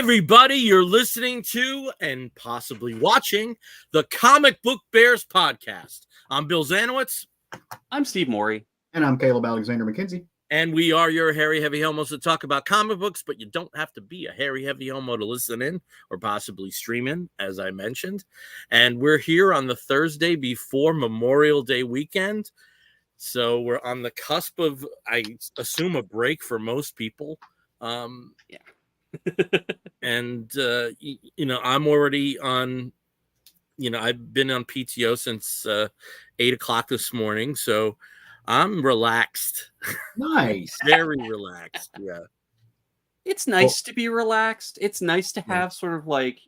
everybody, you're listening to and possibly watching the Comic Book Bears podcast. I'm Bill Zanowitz. I'm Steve Morey. And I'm Caleb Alexander McKenzie. And we are your hairy, heavy homos to talk about comic books, but you don't have to be a hairy, heavy homo to listen in or possibly stream in, as I mentioned. And we're here on the Thursday before Memorial Day weekend. So we're on the cusp of, I assume, a break for most people. And I'm already on, I've been on PTO since 8 o'clock this morning, so I'm relaxed. Nice. Very relaxed. Yeah. It's nice to be relaxed. It's nice to have sort of like,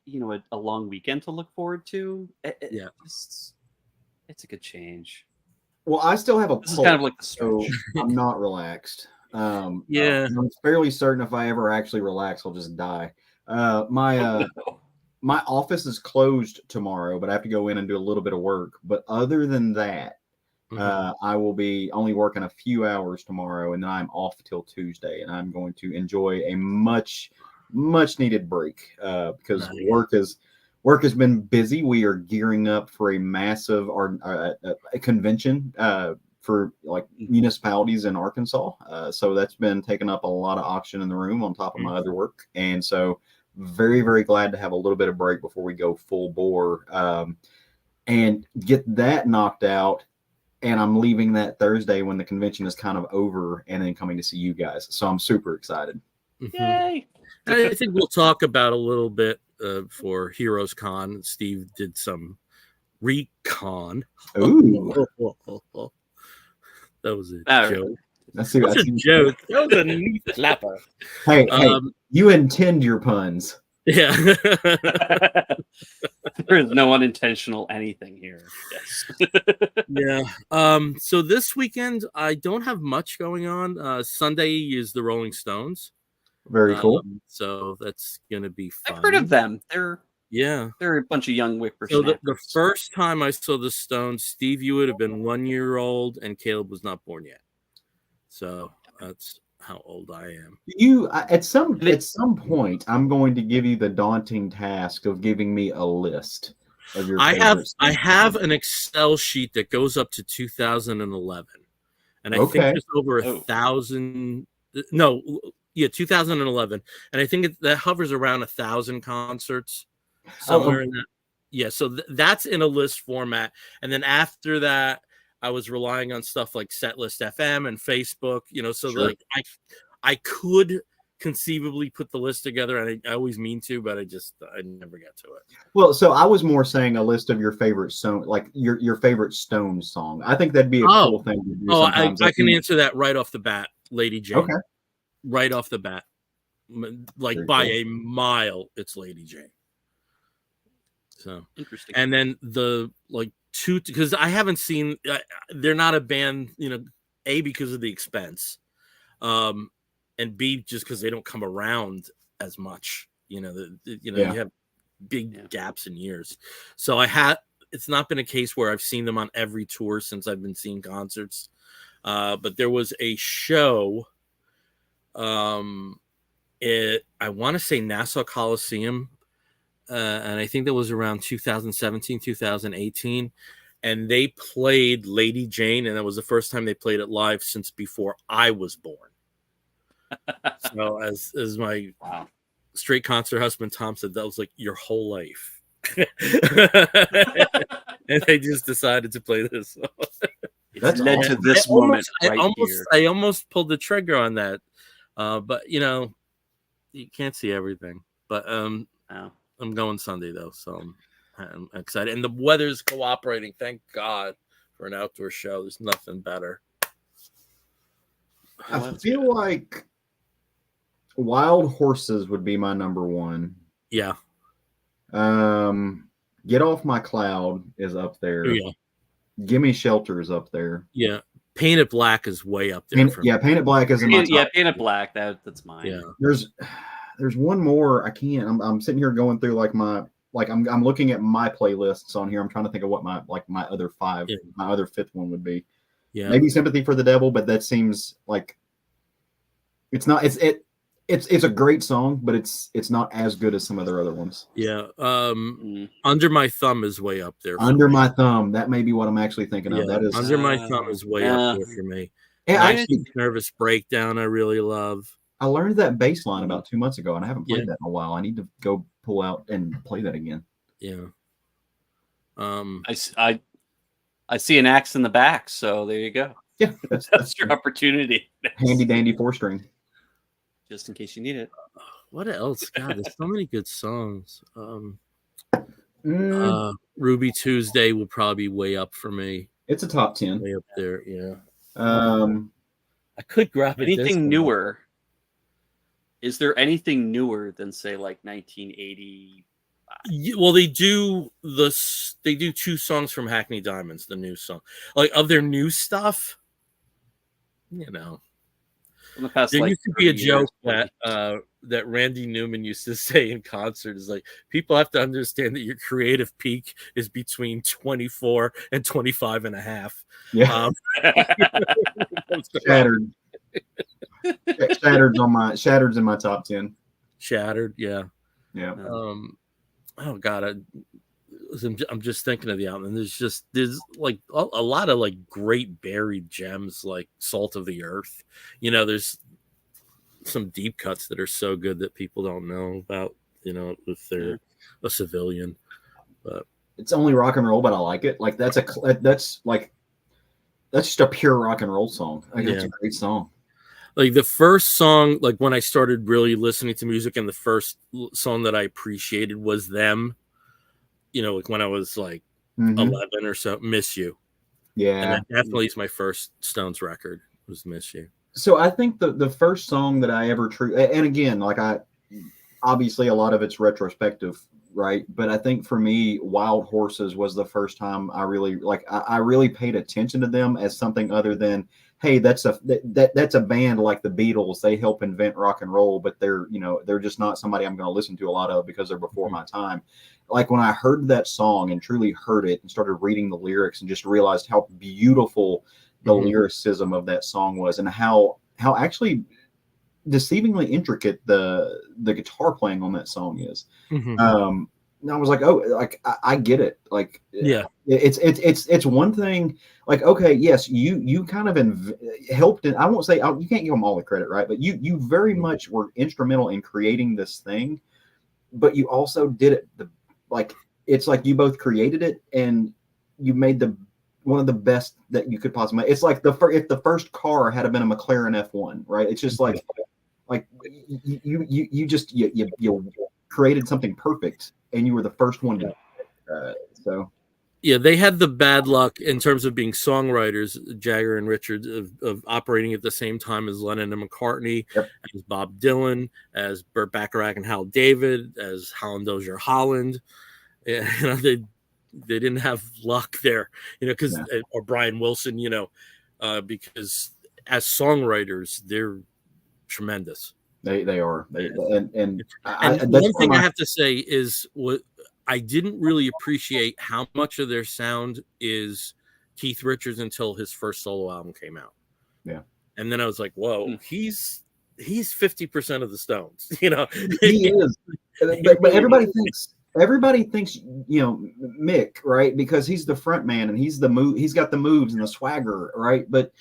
a long weekend to look forward to. It's a good change. Well, I still have a This is kind of like the stretch. so I'm not relaxed. I'm fairly certain if I ever actually relax, I'll just die. My office is closed tomorrow, but I have to go in and do a little bit of work. But other than that, I will be only working a few hours tomorrow, and then I'm off till Tuesday, and I'm going to enjoy a much needed break because work has been busy. We are gearing up for a massive a convention for like municipalities in Arkansas. So that's been taking up a lot of oxygen in the room on top of my other work. And so very, very glad to have a little bit of break before we go full bore and get that knocked out. And I'm leaving that Thursday when the convention is kind of over and then coming to see you guys. So I'm super excited. Yay. I think we'll talk about a little bit for Heroes Con. Steve did some recon. Ooh. That was a joke. That's a joke. That was a neat slapper. Hey, you intend your puns. Yeah. There is no unintentional anything here. Yes. Yeah. So this weekend, I don't have much going on. Sunday is the Rolling Stones. Very cool. So that's going to be fun. I've heard of them. They're a bunch of young whippersnappers. So the first time I saw the Stones, Steve, you would have been 1 year old, and Caleb was not born yet. So that's how old I am. At some point, I'm going to give you the daunting task of giving me a list of your. I have an Excel sheet that goes up to 2011, and I think there's over 1,000. No, 2011, and I think that hovers around 1,000 concerts somewhere in that. Yeah, so that's in a list format, and then after that, I was relying on stuff like Setlist FM and Facebook. So sure. Like I could conceivably put the list together, and I always mean to, but I never get to it. Well, so I was more saying a list of your favorite Stone, like your favorite Stones song. I think that'd be a cool thing to do. I can answer that right off the bat, Lady Jane. Okay. Right off the bat, like very by a mile, it's Lady Jane. So interesting. And then because I haven't seen, they're not a band, A, because of the expense, and B, just because they don't come around as much. You have big gaps in years. So it's not been a case where I've seen them on every tour since I've been seeing concerts. But there was a show. I want to say Nassau Coliseum, and I think that was around 2017, 2018, and they played Lady Jane, and that was the first time they played it live since before I was born. So as my straight concert husband Tom said, that was like your whole life. And they just decided to play this song. That's led to this moment here. I almost pulled the trigger on that. But you can't see everything. But I'm going Sunday though, so I'm excited. And the weather's cooperating. Thank God for an outdoor show. There's nothing better. I feel like Wild Horses would be my number one. Yeah. Get Off My Cloud is up there. Yeah. Gimme Shelter is up there. Yeah. Painted Black is way up there. Painted Black is in my top. Yeah, Painted Black. That's mine. Yeah. There's one more. I can't. I'm sitting here going through I'm looking at my playlists on here. I'm trying to think of what my other five, my other fifth one would be. Yeah. Maybe Sympathy for the Devil, but that seems like it's not. It's a great song, but it's not as good as some of their other ones. Yeah. Under My Thumb is way up there. Under My Thumb, that may be what I'm actually thinking of. That is Under My Thumb is way up there for me. Yeah, Nervous Breakdown, I really love. I learned that bass line about 2 months ago, and I haven't played that in a while. I need to go pull out and play that again. Yeah. I see an axe in the back, so there you go. Yeah, that's your opportunity. Handy dandy 4-string. Just in case you need it. What else? God, there's so many good songs. Ruby Tuesday will probably be way up for me. It's a top 10. Way up there, yeah. I could grab it. Anything newer? Is there anything newer than say like 1980? Well, they do 2 songs from Hackney Diamonds, the new song. Like of their new stuff, you know. In the past, there used to be a joke that Randy Newman used to say in concert is like, people have to understand that your creative peak is between 24 and 25 and a half. Yeah. Shattered. Shattered's in my top 10. Shattered, yeah. Yeah. Oh God, I'm just thinking of the album. And there's like a lot of like great buried gems, like Salt of the Earth. You know, there's some deep cuts that are so good that people don't know about. You know, if they're a civilian. But it's only rock and roll, but I like it. Like that's just a pure rock and roll song. Like it's a great song. Like the first song, like when I started really listening to music, and the first song that I appreciated was them. You know, like when I was like 11 or so, Miss You. Yeah. And that definitely is my first Stones record, was Miss You. So I think the first song that I ever and again, like obviously a lot of it's retrospective, right? But I think for me, Wild Horses was the first time I really I really paid attention to them as something other than, hey, that's a band like the Beatles. They help invent rock and roll, but they're just not somebody I'm going to listen to a lot of because they're before my time. Like when I heard that song and truly heard it and started reading the lyrics and just realized how beautiful the lyricism of that song was, and how actually deceivingly intricate the guitar playing on that song is. And I was like, oh, like I get it. Like, yeah, it's one thing. Like, okay, yes, you kind of helped it. I won't say you can't give them all the credit, right? But you very much were instrumental in creating this thing. But you also did it. It's like you both created it and you made one of the best that you could possibly make. It's like if the first car had been a McLaren F1, right? It's just like you created something perfect, and you were the first one to so. Yeah, they had the bad luck in terms of being songwriters, Jagger and Richards, of operating at the same time as Lennon and McCartney, as Bob Dylan, as Burt Bacharach and Hal David, as Holland Dozier Holland. You know, they didn't have luck there, you know, because or Brian Wilson, you know, because as songwriters, they're tremendous. They are. And one thing I have to say is what I didn't really appreciate how much of their sound is Keith Richards until his first solo album came out. Yeah. And then I was like, whoa, he's 50% of the Stones, you know. He is. But everybody thinks, you know, Mick, right? Because he's the front man and he's got the moves and the swagger, right? But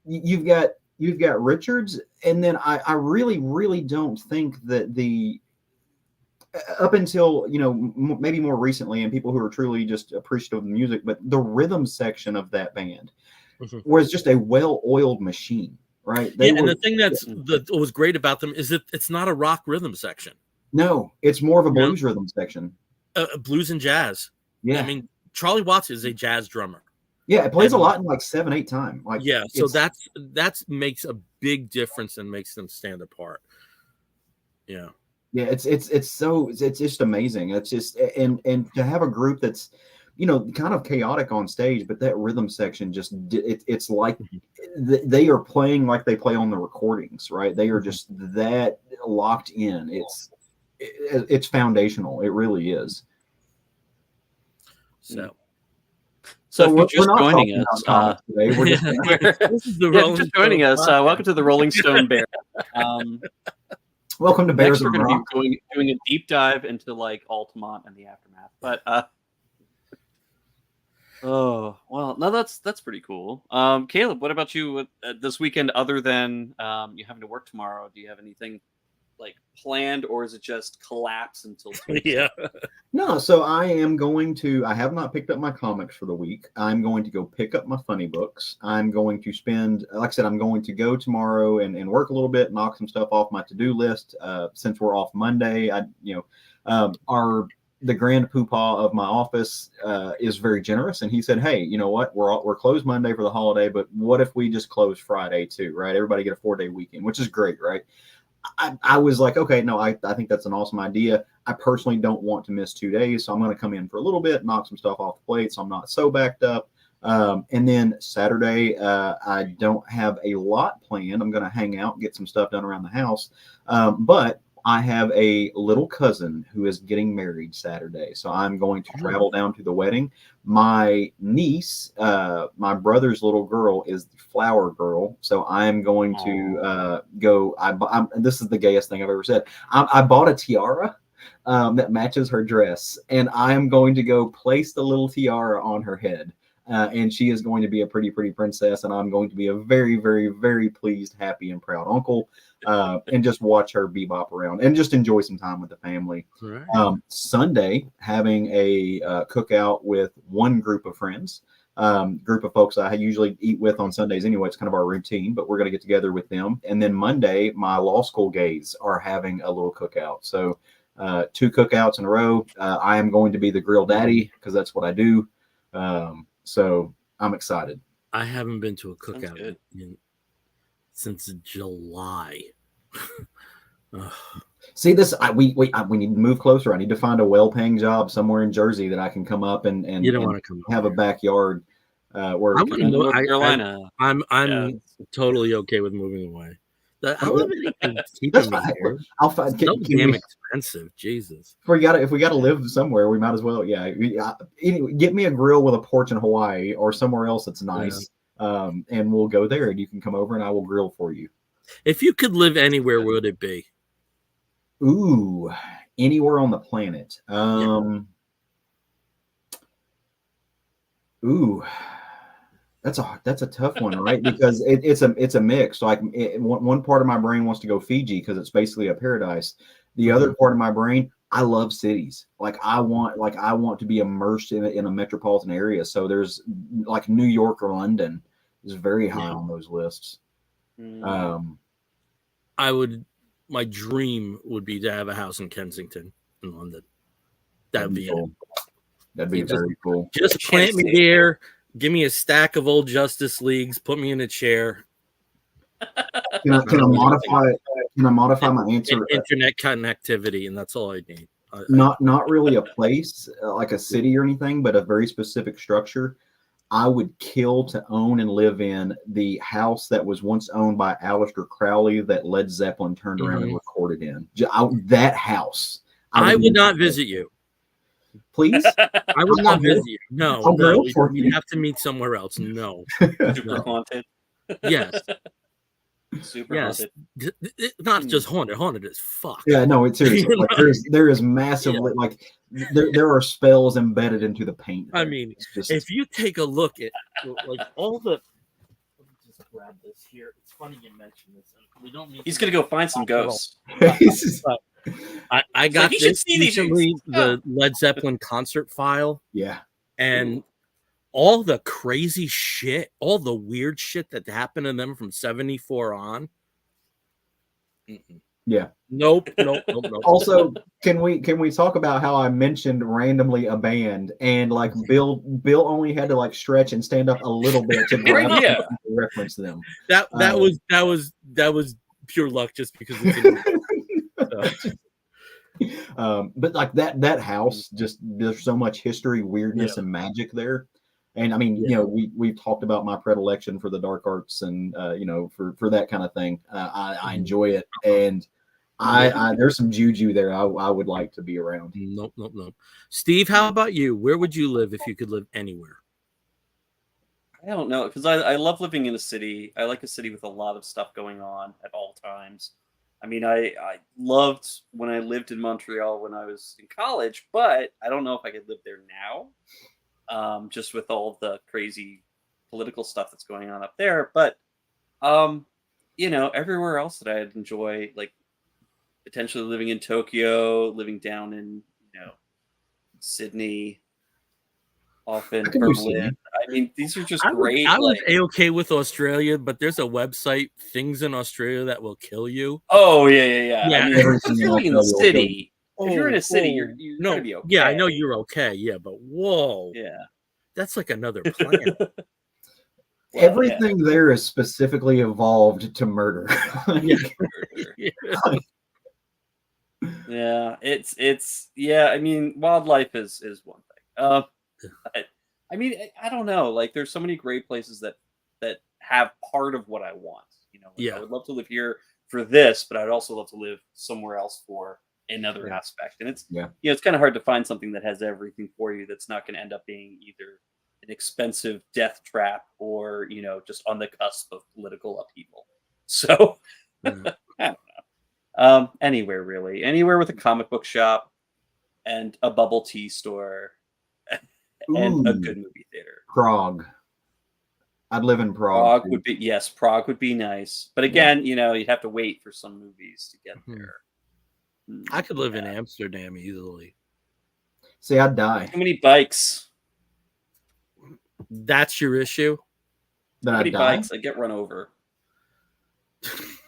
you've got Richards, and then I really, really don't think that up until, you know, maybe more recently, and people who are truly just appreciative of the music, but the rhythm section of that band was just a well-oiled machine, right? And the thing that was great about them is that it's not a rock rhythm section. No, it's more of a blues rhythm section. Blues and jazz. Yeah. I mean, Charlie Watts is a jazz drummer. Yeah, it plays a lot in like 7-8 time. Like, yeah, so that makes a big difference and makes them stand apart. Yeah. Yeah, it's just amazing. It's just and to have a group that's, you know, kind of chaotic on stage, but that rhythm section it's like they are playing like they play on the recordings, right? They are just that locked in. It's foundational. It really is. So if you're just joining us, welcome to the Rolling Stone Bear. Welcome to Bears Next, we're and going to Rock. be doing a deep dive into like Altamont and the aftermath. But oh well, no, that's pretty cool. Caleb, what about you this weekend? Other than you having to work tomorrow, do you have anything like planned, or is it just collapse until Tuesday? Yeah. No, so I have not picked up my comics for the week. I'm going to go pick up my funny books. I'm going to spend, like I said, I'm going to go tomorrow and work a little bit, knock some stuff off my to-do list. Since we're off Monday, the grand poobah of my office is very generous, and he said, "Hey, you know what? We're closed Monday for the holiday, but what if we just close Friday too? Right? Everybody get a 4-day weekend, which is great, right?" I was like, okay, no, I think that's an awesome idea. I personally don't want to miss 2 days, so I'm going to come in for a little bit, knock some stuff off the plate, so I'm not so backed up. And then Saturday, I don't have a lot planned. I'm going to hang out, get some stuff done around the house. But I have a little cousin who is getting married Saturday, so I'm going to travel down to the wedding. My niece, my brother's little girl, is the flower girl, so I'm going to go. This is the gayest thing I've ever said. I bought a tiara that matches her dress, and I am going to go place the little tiara on her head. And she is going to be a pretty princess, and I'm going to be a very, very, very pleased, happy, and proud uncle, and just watch her bebop around and just enjoy some time with the family. Right. Sunday, having a cookout with one group of friends, group of folks I usually eat with on Sundays anyway. It's kind of our routine, but we're going to get together with them. And then Monday, my law school gays are having a little cookout. So 2 cookouts in a row. I am going to be the grill daddy because that's what I do. So I'm excited. I haven't been to a cookout since July. See this? We need to move closer. I need to find a well-paying job somewhere in Jersey that I can come up and you don't want to come have a backyard. Where I want to North Carolina. I'm totally okay with moving away. I don't have anything keeping that's me fine. here. I'll find. It's so damn expensive, Jesus. If we got to live somewhere, we might as well. Yeah. Anyway, get me a grill with a porch in Hawaii or somewhere else that's nice, and we'll go there, and you can come over, and I will grill for you. If you could live anywhere, where would it be? Ooh, anywhere on the planet. Ooh, that's a tough one, right? Because it's a mix. Like one part of my brain wants to go Fiji because it's basically a paradise. The other part of my brain, I love cities. Like I want to be immersed in a metropolitan area. So there's like New York or London is very high on those lists. My dream would be to have a house in Kensington in London. That'd be cool. That'd be very cool. Just plant me there. Give me a stack of old Justice Leagues. Put me in a chair. Can I modify my answer? Internet connectivity, and that's all I need. Not really a place like a city or anything, but a very specific structure. I would kill to own and live in the house that was once owned by Aleister Crowley that Led Zeppelin turned around and recorded in. That house. I would not visit you. Please? I would not visit you. No. You have to meet somewhere else. No. Super haunted. Yes. Super haunted. Not just haunted as fuck. Yeah, no, it's seriously. Like, there is massively like there are spells embedded into the paint. I mean, if you take a look at like all the. Let me just grab this here. It's funny you mentioned this. We don't need. He's gonna go find some ghosts. I got this recently, the Led Zeppelin concert file. Yeah. And all the crazy shit, all the weird shit that happened to them from 74 on. Yeah. Nope. Also, can we talk about how I mentioned randomly a band and like Bill only had to like stretch and stand up a little bit to reference them. That was pure luck just because it's but like that house, just there's so much history, weirdness, and magic there. And I mean, we've talked about my predilection for the dark arts and for that kind of thing. I enjoy it, and I there's some juju there I would like to be around. Nope. Steve, how about you? Where would you live if you could live anywhere? I don't know, because I love living in a city. I like a city with a lot of stuff going on at all times. I mean, I loved when I lived in Montreal when I was in college, but I don't know if I could live there now, just with all the crazy political stuff that's going on up there. But um, everywhere else that I'd enjoy, like potentially living in Tokyo, living down in Sydney, I often can do Berlin. Sydney. I mean, these are just I was great. I was Like, a-okay with Australia, but there's a website, things in Australia that will kill you. oh yeah, yeah, yeah. I Yeah. mean, Everything if in you're living in the Australia will kill you. city, if you're in a city, you're gonna No, be yeah, I know okay. you're okay, yeah, but whoa, Yeah. that's like another planet. Well, yeah. Everything there is specifically evolved to murder. Yeah. Sure. Yeah. Yeah, it's yeah. I mean, wildlife is one thing. I, I mean, I don't know. Like, there's so many great places that have part of what I want. Like I Yeah. would love to live here for this, but I'd also love to live somewhere else for another Yeah. aspect. And it's Yeah. it's kind of hard to find something that has everything for you. That's not going to end up being either an expensive death trap or just on the cusp of political upheaval. So. Yeah. I don't anywhere really, anywhere with a comic book shop and a bubble tea store and a Ooh, good movie theater. Prague. I'd live in Prague Prague too. would be yes, Prague would be nice, but Yeah. again, you'd have to wait for some movies to get Mhm. there. I could live in Yeah. Amsterdam easily. See, I'd die. Too many bikes. That's your issue? Then Too I'd many die. bikes. I get run over.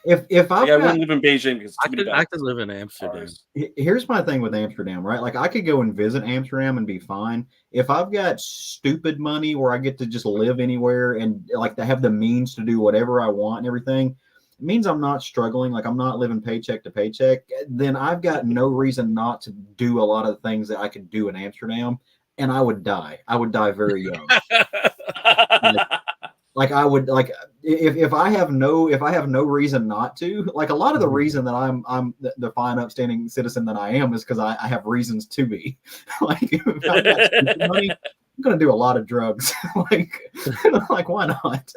If I've Like, I got, wouldn't live in Beijing because I too many could bikes. live in Amsterdam. Cars. here's my thing with Amsterdam, right? Like I could go and visit Amsterdam and be fine. If I've got stupid money where I get to just live anywhere and like to have the means to do whatever I want and everything, it means I'm not struggling, like I'm not living paycheck to paycheck, then I've got no reason not to do a lot of the things that I could do in Amsterdam, and I would die. I would die very young. Like I would like if I have no reason not to, like a lot of the reason that I'm the fine upstanding citizen that I am is because I have reasons to be. Like if I've got stupid money, I'm gonna do a lot of drugs. like why not?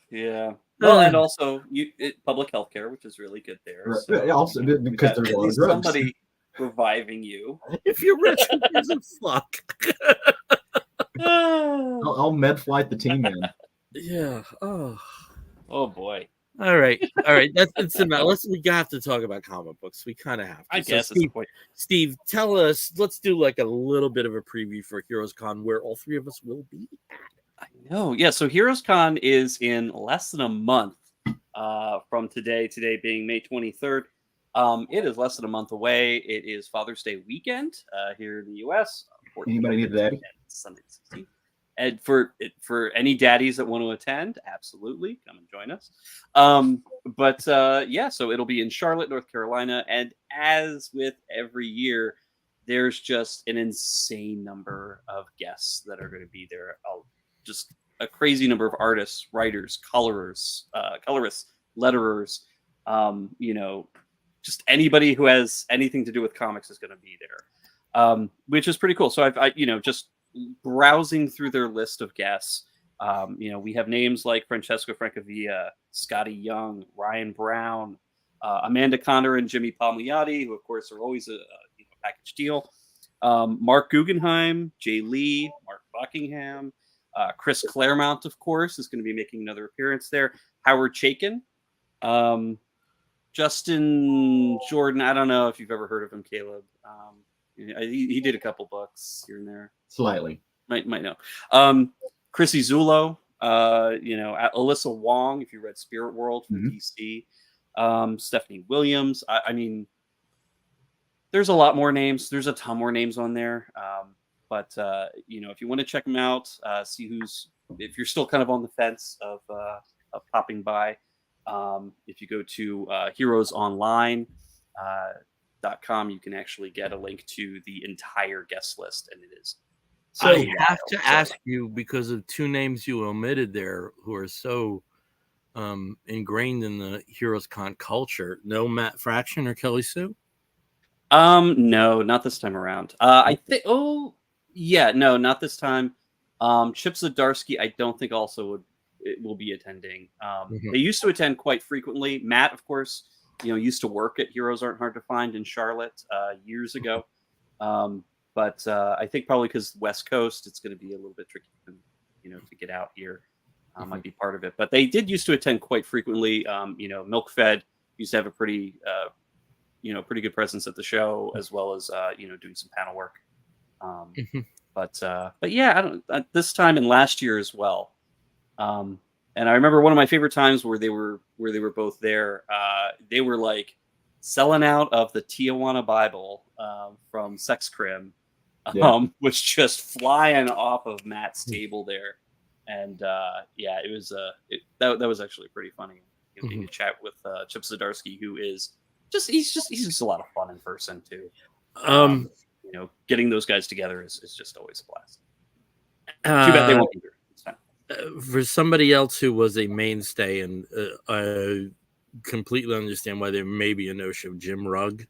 Yeah. Well, and also public health care, which is really good there. So, Also you've because got there's a at lot of least drugs. somebody reviving you. If you're rich, who gives a fuck? I'll med flight the team in. Yeah. Oh. Oh boy. All right. That's enough. We have to talk about comic books. We kind of have to. I So guess it's the point. Steve, tell us. Let's do like a little bit of a preview for Heroes Con, where all three of us will be. I know. Yeah. So Heroes Con is in less than a month from today. Today being May 23rd. It is less than a month away. It is Father's Day weekend here in the U.S. Anybody need a daddy? Sunday the 16th. And for any daddies that want to attend, absolutely come and join us. Yeah, so it'll be in Charlotte, North Carolina, and as with every year, there's just an insane number of guests that are going to be there. Just a crazy number of artists, writers, colorists, letterers. Just anybody who has anything to do with comics is going to be there, which is pretty cool. So I just browsing through their list of guests, we have names like Francesco Francavilla, Scotty Young, Ryan Brown, Amanda Conner, and Jimmy Palmiotti, who of course are always a package deal. Mark Guggenheim, Jay Lee, Mark Buckingham, Chris Claremont, of course, is going to be making another appearance there. Howard Chaykin, Justin Jordan. I don't know if you've ever heard of him, Caleb. He did a couple books here and there. Slightly. Might know. Chrissy Zullo, Alyssa Wong, if you read Spirit World from DC. Stephanie Williams. I mean, there's a lot more names. There's a ton more names on there. But if you want to check them out, see if you're still kind of on the fence of popping by, if you go to heroesonline.com, you can actually get a link to the entire guest list, and it is. So I have to ask you, because of two names you omitted there who are so ingrained in the Heroes Con culture. No Matt Fraction or Kelly Sue? No, not this time around. I think. Oh, yeah, no, not this time. Chip Zdarsky, I don't think also it will be attending. Mhm. They used to attend quite frequently. Matt, of course, used to work at Heroes Aren't Hard to Find in Charlotte years ago. But I think probably because West Coast, it's going to be a little bit tricky for them, to get out here. Might be part of it. But they did used to attend quite frequently. Milk Fed used to have a pretty good presence at the show, as well as doing some panel work. But yeah, I don't this time and last year as well. And I remember one of my favorite times where they were both there. They were like selling out of the Tijuana Bible from Sex Crim, was just flying off of Matt's table there. And it was that was actually pretty funny. Getting to chat with Chip Zdarsky, who is he's just a lot of fun in person too. Getting those guys together is just always a blast. Too bad they won't be here this time. For somebody else who was a mainstay, and I completely understand why there may be a no-show, Jim Rugg.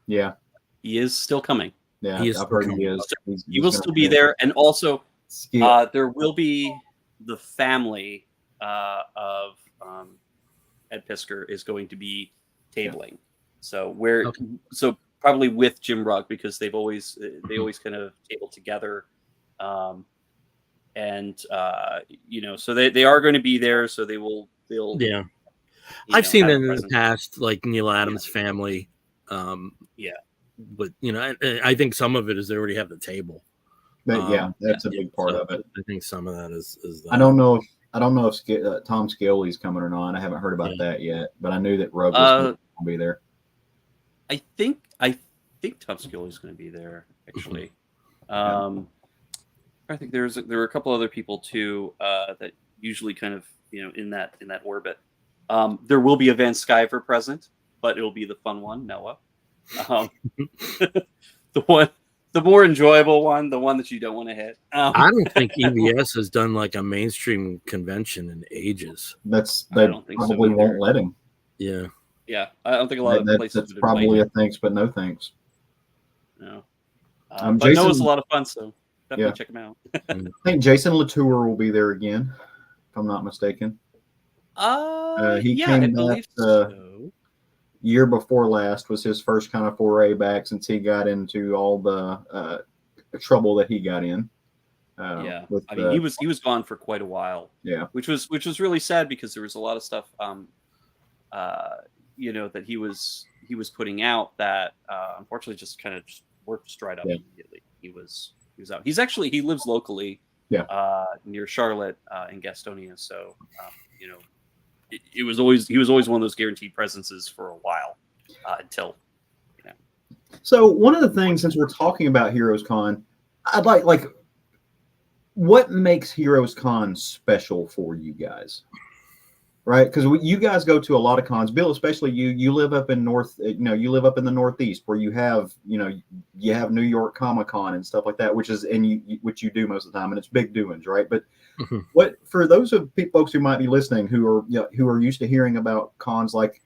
Yeah. He is still coming. Yeah, I've heard he is. He will still be there. And also, there will be the family of Ed Pisker is going to be tabling. So so probably with Jim Rugg, because they always kind of table together. So they are going to be there. So they'll I've seen them in the past, like Neil Adams' family. But I think some of it is they already have the table. But that's a big part of it. I think some of that is that. I don't know if Tom Scully's coming or not. I haven't heard about that yet, but I knew that Rugg was going to be there. I think Tom Scully's going to be there actually. I think there were a couple other people too that usually kind of in that orbit. There will be a Van Sciver present, but it will be the fun one, Noah. The more enjoyable one, the one that you don't want to hit. I don't think EBS has done like a mainstream convention in ages. They probably won't let him. Yeah. Yeah, I don't think a lot of places. That's probably a thanks, but no thanks. No. But Jason, Noah's a lot of fun, so definitely check him out. I think Jason Latour will be there again, if I'm not mistaken. He came back year before last was his first kind of foray back since he got into all the trouble that he got in. He was gone for quite a while. Yeah, which was really sad because there was a lot of stuff that he was putting out that unfortunately just kind of work just dried up immediately. He was out. He lives locally near Charlotte in Gastonia, so he was always one of those guaranteed presences for a while until. So one of the things, since we're talking about Heroes Con, I'd like what makes Heroes Con special for you guys? Right, because you guys go to a lot of cons. Bill, especially you live up in you live up in the Northeast, where you have New York Comic Con and stuff like that, which you do most of the time, and it's big doings, right? But what for those of folks who might be listening who are used to hearing about cons like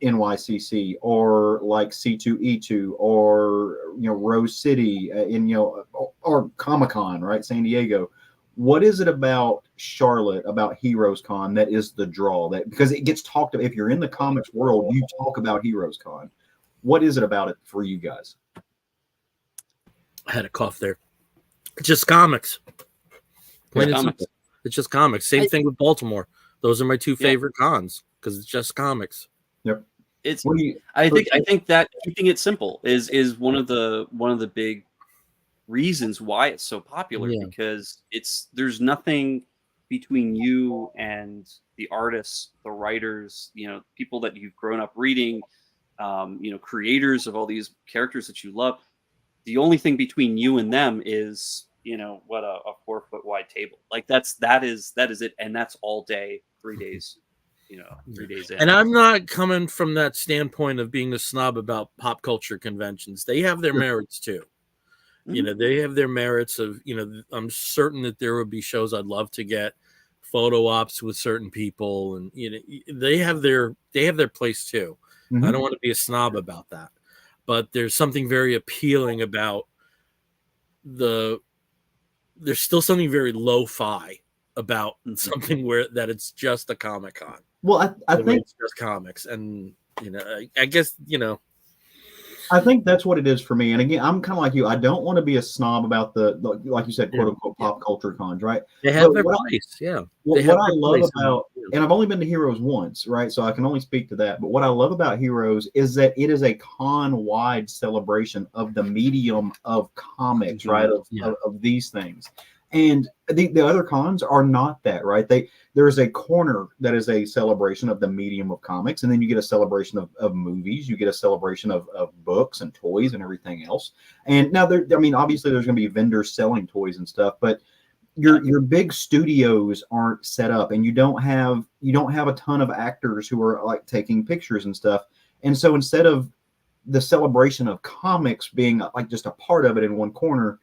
NYCC or like C2E2 or Rose City or Comic Con, right, San Diego. What is it about Charlotte, about Heroes Con, that is the draw? That because it gets talked about. If you're in the comics world, you talk about Heroes Con. What is it about it for you guys? I had a cough there. It's just comics. It's just comics. Same thing with Baltimore. Those are my two favorite cons because it's just comics. Yep. I think that keeping it simple is one of the big reasons why it's so popular, because there's nothing between you and the artists, the writers, people that you've grown up reading, creators of all these characters that you love. The only thing between you and them is what a 4 foot wide table. Like that is it, and that's all day, 3 days. 3 days in. And I'm not coming from that standpoint of being a snob about pop culture conventions. They have their merits too. They have their merits of, I'm certain that there would be shows I'd love to get photo ops with certain people, and they have their place too. I don't want to be a snob about that, but there's something very appealing about there's still something very lo-fi about something where that it's just a Comic-Con. Well, I think it's just comics, and I guess I think that's what it is for me. And again, I'm kind of like you. I don't want to be a snob about the like you said, quote unquote, pop culture cons, right? They have But their what place. what I love about, and I've only been to Heroes once, right? So I can only speak to that. But what I love about Heroes is that it is a con-wide celebration of the medium of comics, right? Of these things. And the other cons are not that, right? There's a corner that is a celebration of the medium of comics, and then you get a celebration of movies, you get a celebration of books and toys and everything else. And now obviously there's going to be vendors selling toys and stuff, but your big studios aren't set up, and you don't have a ton of actors who are like taking pictures and stuff. And so instead of the celebration of comics being like just a part of it in one corner,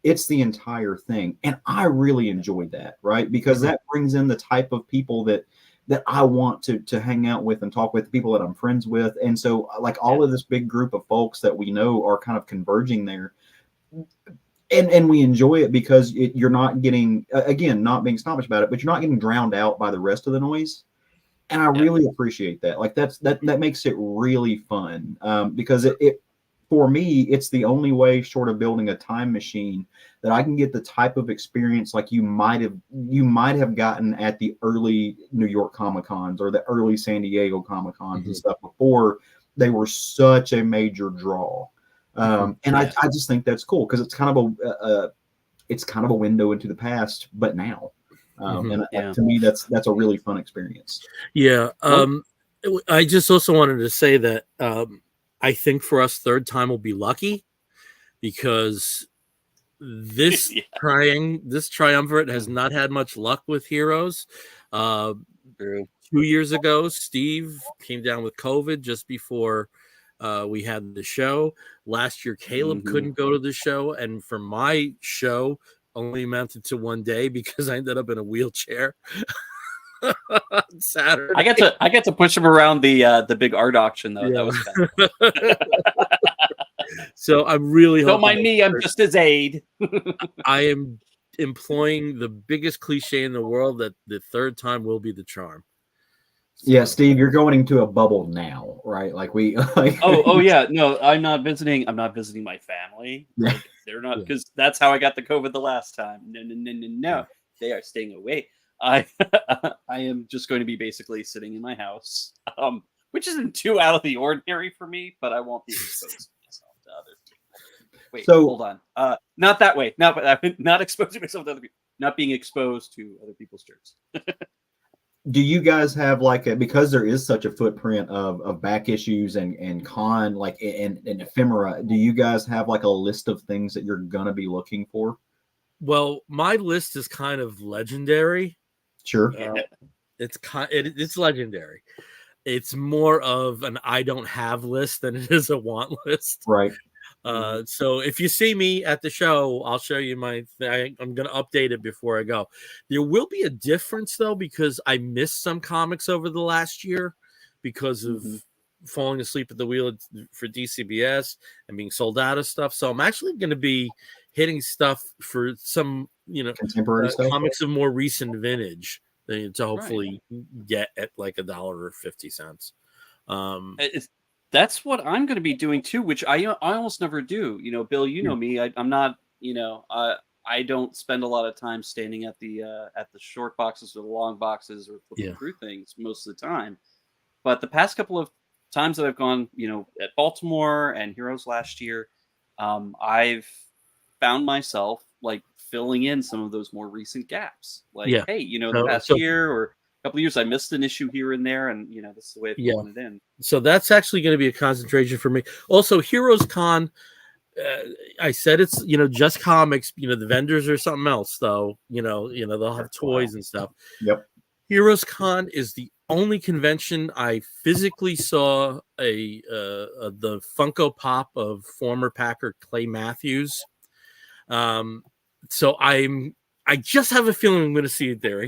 it's the entire thing. And I really enjoyed that, right? Because that brings in the type of people that I want to hang out with and talk with, people that I'm friends with. And so like all of this big group of folks that we know are kind of converging there. And we enjoy it because you're not getting, again, not being snobbish about it, but you're not getting drowned out by the rest of the noise. And I really appreciate that. Like that makes it really fun, because it for me, it's the only way, short of building a time machine, that I can get the type of experience like you might have gotten at the early New York Comic Cons or the early San Diego Comic Cons and stuff before they were such a major draw. And I just think that's cool because it's kind of a window into the past, but now. And to me, that's a really fun experience. Yeah. I just also wanted to say that I think for us, third time will be lucky because this triumvirate has not had much luck with Heroes. 2 years ago, Steve came down with COVID just before we had the show. Last year, Caleb couldn't go to the show, and for my show, only amounted to one day because I ended up in a wheelchair. Saturday. I get to push him around the big art auction though. Yeah. That was kind of So I'm really don't mind me. I'm just his aide. I am employing the biggest cliche in the world that the third time will be the charm. So, yeah, Steve, you're going into a bubble now, right? Like we. Oh yeah, no, I'm not visiting my family. Yeah. Like, they're not, because that's how I got the COVID the last time. No. They are staying away. I am just going to be basically sitting in my house, which isn't too out of the ordinary for me, but I won't be exposing myself to other people. Wait, hold on. Not that way. Not exposing myself to other people. Not being exposed to other people's shirts. Do you guys have because there is such a footprint of back issues and con and ephemera, do you guys have like a list of things that you're gonna be looking for? Well, my list is kind of legendary. Sure. It's legendary. It's more of an I don't have list than it is a want list. Right. So if you see me at the show, I'll show you I'm going to update it before I go. There will be a difference though, because I missed some comics over the last year because of falling asleep at the wheel for DCBS and being sold out of stuff. So I'm actually going to be hitting stuff for some, contemporary stuff, comics of more recent vintage to hopefully get at like $1.50. That's what I'm going to be doing too, which I almost never do. Bill, know me. I'm not. I don't spend a lot of time standing at the short boxes or the long boxes or flipping through things most of the time. But the past couple of times that I've gone, at Baltimore and Heroes last year, I've found myself like filling in some of those more recent gaps. Like, hey, the past year or a couple of years, I missed an issue here and there, and this is the way of filling it in. So that's actually going to be a concentration for me. Also, Heroes Con, I said it's just comics. The vendors are something else, though. They'll have toys and stuff. Yep. Heroes Con is the only convention I physically saw the Funko Pop of former Packer Clay Matthews. So I just have a feeling I'm going to see it there.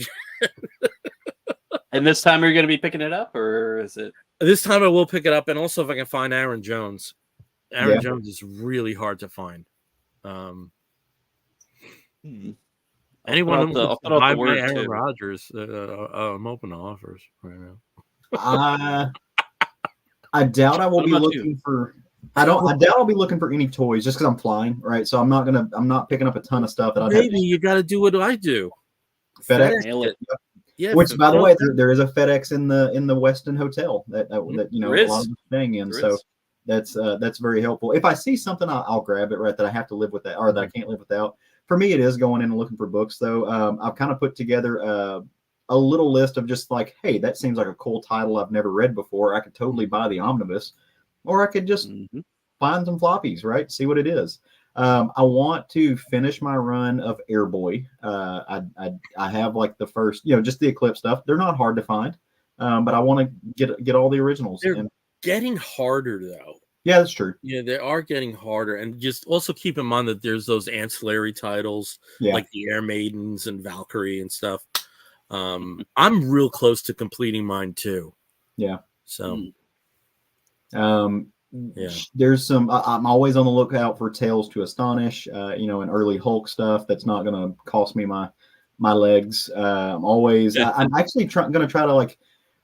And this time, are you going to be picking it up, or is it? This time I will pick it up, and also if I can find Aaron Jones. Aaron Jones is really hard to find. Anyone who wants to I'll put out buy the my word Aaron too. Rodgers, I'm open to offers right now. I doubt I will What be about looking for. I doubt I'll be looking for any toys just because I'm flying, right? So I'm not picking up a ton of stuff that I'd have Maybe you got to do what I do. FedEx. Mail it. Yeah. Which, by the way, there is a FedEx in the Westin Hotel that you know There a lot is. of us are staying in. There So is. that's very helpful. If I see something, I'll grab it. Right, that I have to live with that, or that I can't live without. For me, it is going in and looking for books, though. I've kind of put together a little list of just like, hey, that seems like a cool title I've never read before. I could totally buy the omnibus, or I could just find some floppies, right? See what it is. I want to finish my run of Airboy. I have like the first, just the Eclipse stuff. They're not hard to find, but I want to get all the originals. They're getting harder though. Yeah, that's true. Yeah, they are getting harder, and just also keep in mind that there's those ancillary titles like the Air Maidens and Valkyrie and stuff. I'm real close to completing mine too. Yeah. So. There's some. I'm always on the lookout for Tales to Astonish. And early Hulk stuff that's not going to cost me my legs. I'm always. I'm actually going to try to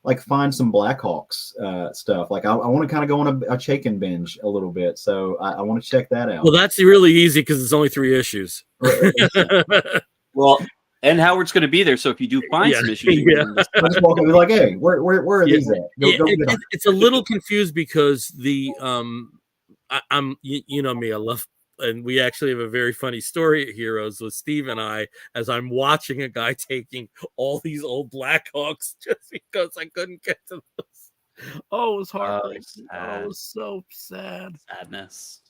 like find some Blackhawks stuff. Like I want to kind of go on a Chaykin binge a little bit. So I want to check that out. Well, that's really easy because it's only 3 issues. Well. And Howard's going to be there, so if you do find some issues, I'll just walk in and be like, "Hey, where are these at?" It's a little confused because the I'm you know me, I love, and we actually have a very funny story at Heroes with Steve and I as I'm watching a guy taking all these old Blackhawks just because I couldn't get to those. Oh, it was heartbreaking. It was so sad. Sadness.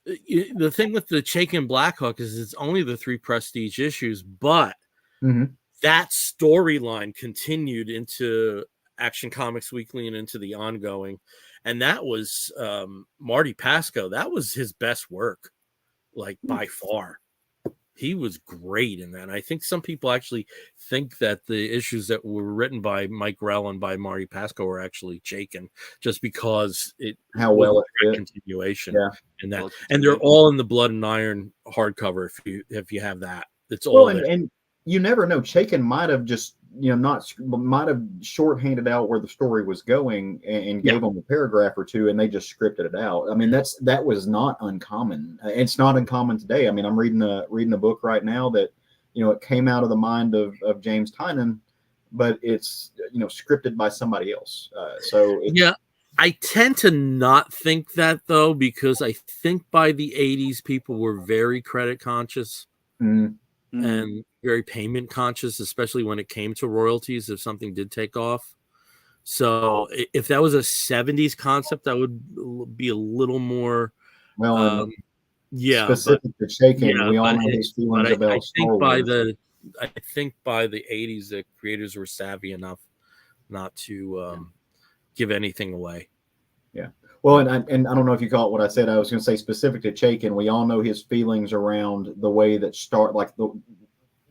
The thing with the Chaykin Blackhawk is it's only the 3 prestige issues, but that storyline continued into Action Comics Weekly and into the ongoing, and that was Marty Pasco. That was his best work, like by far. He was great in that. And I think some people actually think that the issues that were written by Mike Grell and by Marty Pasco were actually Chaykin, just because how well it continuation. And that, and they're all in the Blood and Iron hardcover. If you have that, it's all there. And you never know. Chaykin might have just might have shorthanded out where the story was going and gave them a paragraph or two, and they just scripted it out. I mean, that was not uncommon. It's not uncommon today. I mean, I'm reading a book right now that it came out of the mind of James Tynion, but it's scripted by somebody else. I tend to not think that though, because I think by the 80s people were very credit conscious. And very payment conscious, especially when it came to royalties, if something did take off. So if that was a 70s concept, that would be a little more specific to Chaykin. We all know his feelings about Star Wars. I think by the 80s the creators were savvy enough not to give anything away. Well, and I don't know if you caught what I said. I was going to say specific to Chaykin, we all know his feelings around the way that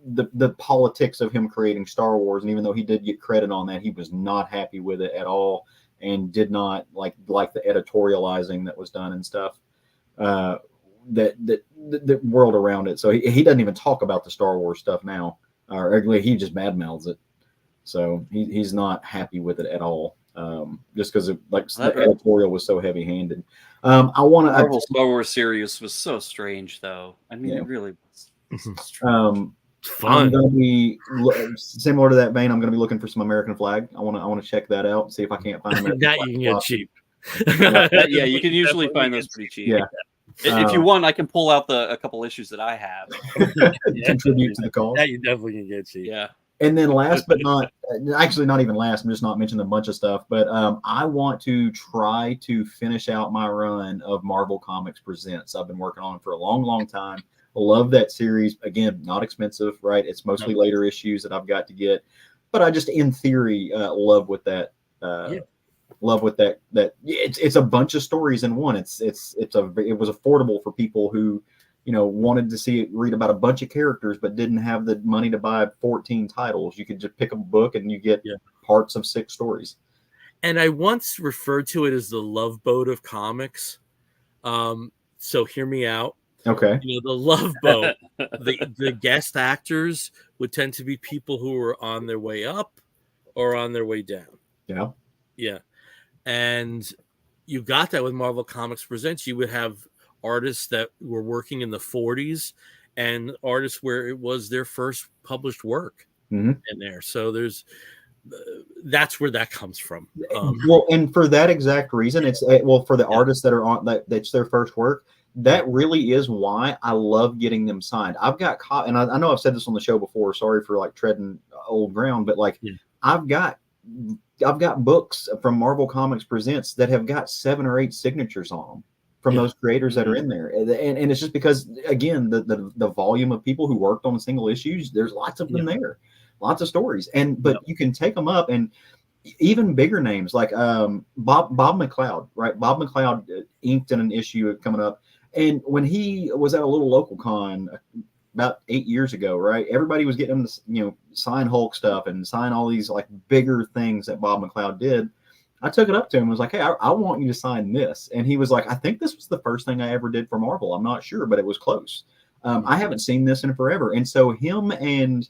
the politics of him creating Star Wars. And even though he did get credit on that, he was not happy with it at all, and did not like the editorializing that was done and stuff. The world around it. So he doesn't even talk about the Star Wars stuff now, or he just badmouths it. So he's not happy with it at all. Just because the editorial was so heavy-handed. I want to. Marvel Star Wars series was so strange, though. I mean, it really was. Fun. I'm going to be similar to that vein. I'm going to be looking for some American flag. I want to check that out. See if I can't find American that flag. You can get cheap. You can usually find those pretty cheap. Yeah. If you want, I can pull out a couple issues that I have. Contribute to the cause. Yeah, you definitely can get cheap. Yeah. And then last but not even last, I'm just not mentioning a bunch of stuff, but I want to try to finish out my run of Marvel Comics Presents. I've been working on it for a long, long time. I love that series. Again, not expensive, right? It's mostly later issues that I've got to get, but I just, in theory, love with that. Love with that. It's a bunch of stories in one. It was affordable for people who wanted to read about a bunch of characters, but didn't have the money to buy 14 titles. You could just pick a book and you get parts of 6 stories. And I once referred to it as the Love Boat of comics. So hear me out. Okay. The Love Boat, the guest actors would tend to be people who were on their way up or on their way down. Yeah. Yeah. And you got that with Marvel Comics Presents. You would have artists that were working in the 40s and artists where it was their first published work in there. So that's where that comes from. Well, and for that exact reason, it's for the artists that are on that's their first work. That really is why I love getting them signed. I've got and I know I've said this on the show before. Sorry for like treading old ground, but like I've got books from Marvel Comics Presents that have got 7 or 8 signatures on them from those creators that are in there, and it's just because again the volume of people who worked on single issues, there's lots of them there, lots of stories, but you can take them up and even bigger names like Bob McLeod, right? Bob McLeod inked in an issue coming up, and when he was at a little local con about 8 years ago, right? Everybody was getting him to sign Hulk stuff and sign all these like bigger things that Bob McLeod did. I took it up to him and was like, hey, I want you to sign this. And he was like, I think this was the first thing I ever did for Marvel. I'm not sure, but it was close. I haven't seen this in forever. And so him and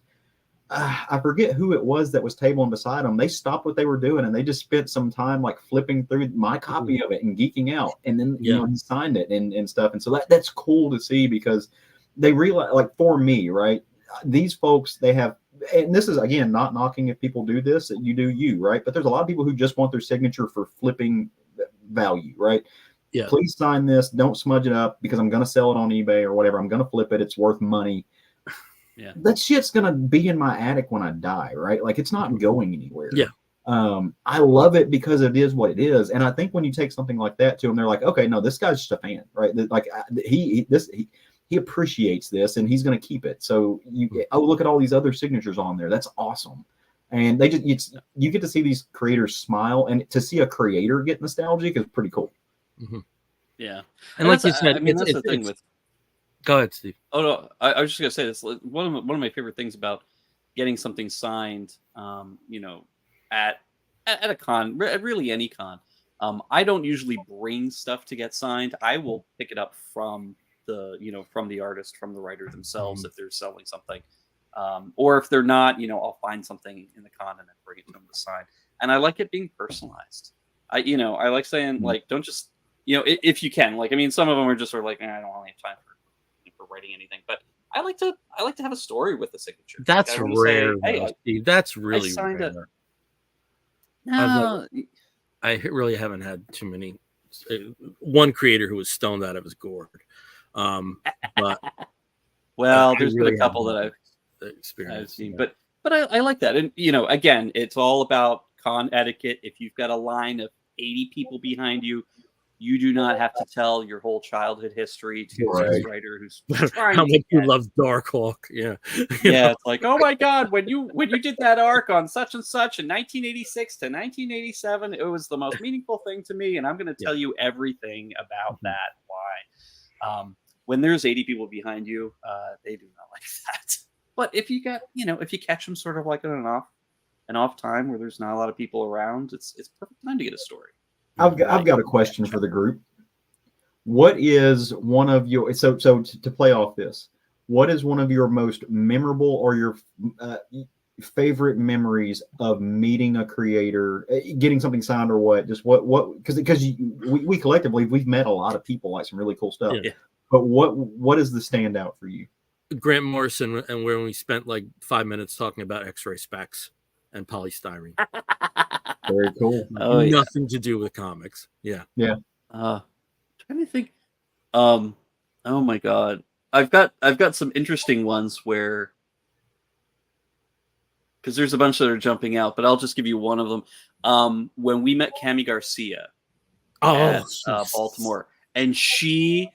I forget who it was that was tabling beside him. They stopped what they were doing and they just spent some time like flipping through my copy of it and geeking out. And then he signed it and stuff. And so that's cool to see because they realize, like for me, right? These folks, they have, and this is again not knocking if people do this, you do you, right? But there's a lot of people who just want their signature for flipping value, right? Yeah. Please sign this. Don't smudge it up because I'm going to sell it on eBay or whatever. I'm going to flip it. It's worth money. Yeah. That shit's going to be in my attic when I die, right? Like it's not going anywhere. Yeah. I love it because it is what it is. And I think when you take something like that to them, they're like, okay, no, this guy's just a fan, right? Like he appreciates this and he's going to keep it. So look at all these other signatures on there. That's awesome. And you get to see these creators smile, and to see a creator get nostalgic is pretty cool. Mm-hmm. Yeah. And like you said, I mean, that's the thing with. Go ahead, Steve. Oh no, I was just gonna say this. One of my favorite things about getting something signed, at a con, really any con. I don't usually bring stuff to get signed. I will pick it up from the artist, from the writer themselves, if they're selling something, or if they're not, I'll find something in the con and then bring it to them to sign. And I like it being personalized. I like saying like, don't just, if you can, like, I mean, some of them are just sort of like, I don't really have time for writing anything, but I like to have a story with the signature. That's like, rare, say, hey, Steve. That's really rare. I really haven't had too many. One creator who was stoned out of his gourd. But well, there's really been a couple that I've seen, but I like that. And again, it's all about con etiquette. If you've got a line of 80 people behind you, you do not have to tell your whole childhood history to this writer who's trying how much you love Darkhawk. Yeah. It's like, oh my God, when you did that arc on such and such in 1986 to 1987, it was the most meaningful thing to me, and I'm going to tell you everything about that. Why? When there's 80 people behind you, they do not like that. But if you got, if you catch them sort of like an off time where there's not a lot of people around, it's perfect time to get a story. I've got a question for the group. What is one of your so to play off this? What is one of your most memorable or your favorite memories of meeting a creator, getting something signed, or what? Just what? Because we collectively we've met a lot of people, like some really cool stuff. Yeah. But what is the standout for you? Grant Morrison, and where we spent like 5 minutes talking about X-ray specs and polystyrene. Very cool. Nothing to do with comics. Yeah. Yeah. Trying to think. Oh my God. I've got some interesting ones where, because there's a bunch that are jumping out, but I'll just give you one of them. When we met Cami Garcia at Baltimore, and she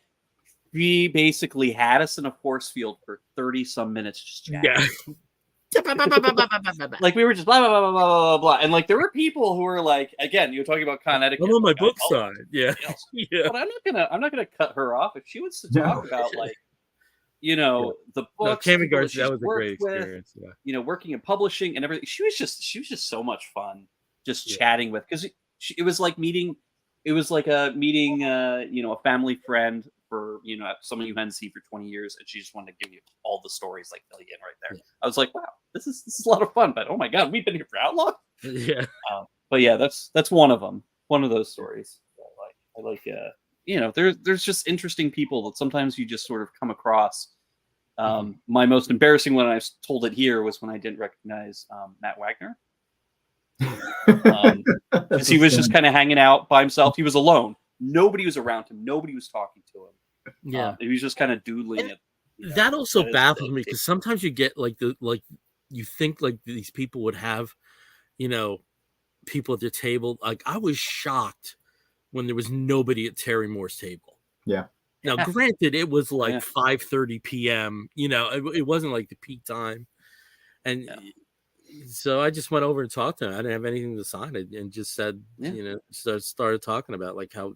basically had us in a force field for 30 some minutes just chatting. Yeah. Like we were just blah blah blah blah blah blah, and like there were people who were like, again, you were talking about con etiquette. I'm on my book side, yeah. But I'm not gonna cut her off if she wants to talk about like, the books. Cami Garcia, that was a great experience. Yeah. Working in publishing and everything. She was just so much fun, just chatting with, because it was like meeting. It was like a meeting, a family friend for someone you hadn't seen for 20 years, and she just wanted to give you all the stories like fill you in right there. Yeah. I was like, wow, this is a lot of fun, but oh my god, we've been here for how long? Yeah. But yeah, that's one of them. One of those stories. I like there's just interesting people that sometimes you just sort of come across. My most embarrassing one, I told it here, was when I didn't recognize Matt Wagner. Because he was just kind of hanging out by himself. He was alone. Nobody was around him. Nobody was talking to him. Yeah. He was just kind of doodling it. That also baffles me, because sometimes you get you think like these people would have, people at their table. Like, I was shocked when there was nobody at Terry Moore's table. Yeah. Now, granted, it was like 5:30 p.m. It wasn't like the peak time, and so I just went over and talked to him. I didn't have anything to sign it, and just said, started talking about like how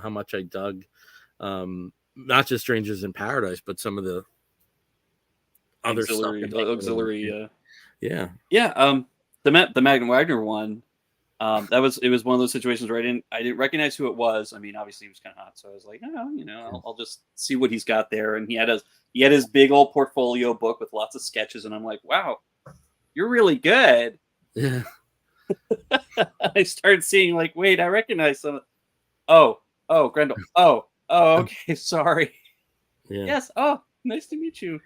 how much I dug, not just Strangers in Paradise, but some of the other auxiliary. Yeah. The Matt Wagner one. It was one of those situations where I didn't recognize who it was. I mean, obviously he was kind of hot, so I was like, I'll just see what he's got there. And he had his big old portfolio book with lots of sketches, and I'm like, wow, you're really good. Yeah. I started seeing like, wait, I recognize some. Oh, Grendel. Oh, okay, sorry. Yeah. Yes. Oh, nice to meet you.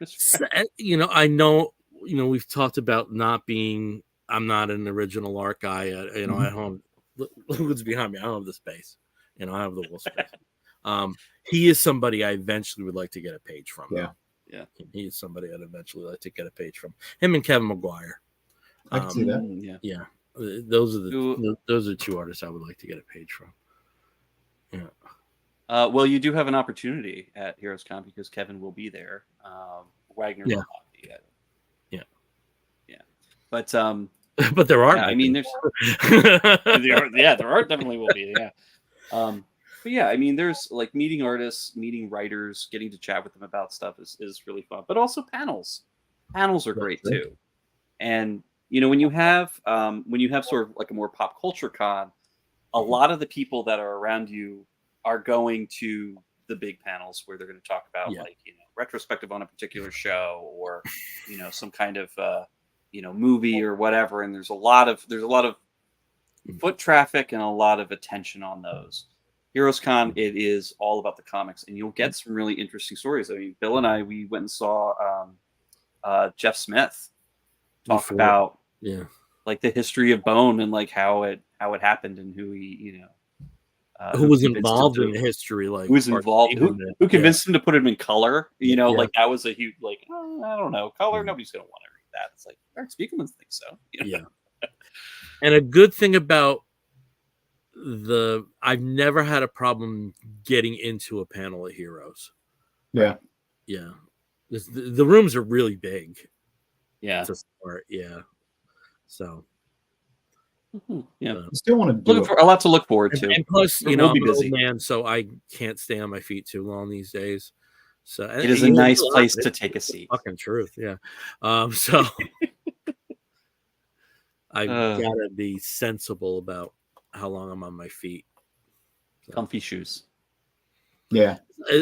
I know. We've talked about not being. I'm not an original art guy. At home, look what's behind me. I don't have the space. I have the wall space. He is somebody I eventually would like to get a page from. Yeah. Yeah. He is somebody I'd eventually like to get a page from. Him and Kevin McGuire. I can see that. Yeah. Those are two artists I would like to get a page from. Yeah. Well, you do have an opportunity at Heroes Con because Kevin will be there. Wagner will not be. But but there are. I mean, there's. There are definitely will be. Yeah. But yeah, I mean, there's like meeting artists, meeting writers, getting to chat with them about stuff is really fun. But also panels. Panels are great too. And when you have sort of like a more pop culture con, a lot of the people that are around you are going to the big panels where they're going to talk about retrospective on a particular show or some kind of movie or whatever. And there's a lot of foot traffic and a lot of attention on those. Heroes Con, it is all about the comics, and you'll get some really interesting stories. I mean, Bill and I, we went and saw Jeff Smith talk about like the history of Bone and like how it happened and who he who was involved in the history, like who was involved, who convinced him to put him in color. Like that was a huge I don't know, color. Nobody's gonna want to read that. It's like Art Spiegelman thinks so. Yeah. And a good thing about I've never had a problem getting into a panel of Heroes. Yeah. Yeah. The rooms are really big. Yeah. To start. Yeah. So. Yeah. I still want to do a lot to look forward to. And plus, we'll I'm be an busy. old man, so I can't stay on my feet too long these days. So it is a nice place to take a seat. Fucking truth, yeah. So I gotta be sensible about how long I'm on my feet. So. Comfy shoes. Yeah.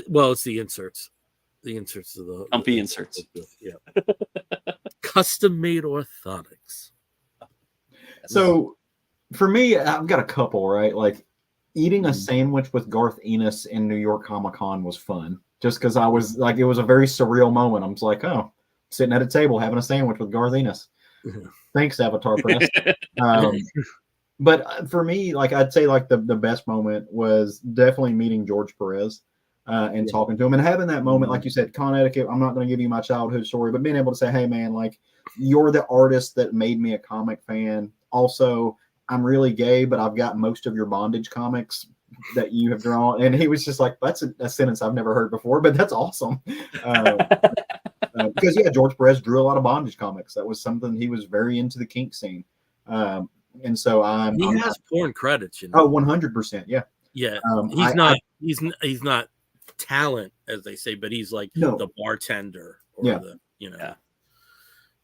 Well, it's the inserts. The inserts of the comfy inserts. Yeah. Custom made orthotics. So for me, I've got a couple, right? Like eating a sandwich with Garth Ennis in New York Comic Con was fun. Just because I was like, it was a very surreal moment. I was like, oh, sitting at a table having a sandwich with Garth Ennis. Thanks, Avatar Press. But for me, like I'd say like the best moment was definitely meeting George Perez and talking to him and having that moment, like you said, con etiquette. I'm not going to give you my childhood story, but being able to say, hey man, like you're the artist that made me a comic fan. Also, I'm really gay, but I've got most of your bondage comics that you have drawn. And he was just like, that's a sentence I've never heard before, but that's awesome. Because George Perez drew a lot of bondage comics. That was something he was very into the kink scene. And so he has porn credits, Oh, 100%. Yeah. Yeah. He's not talent, as they say, but he's like the bartender or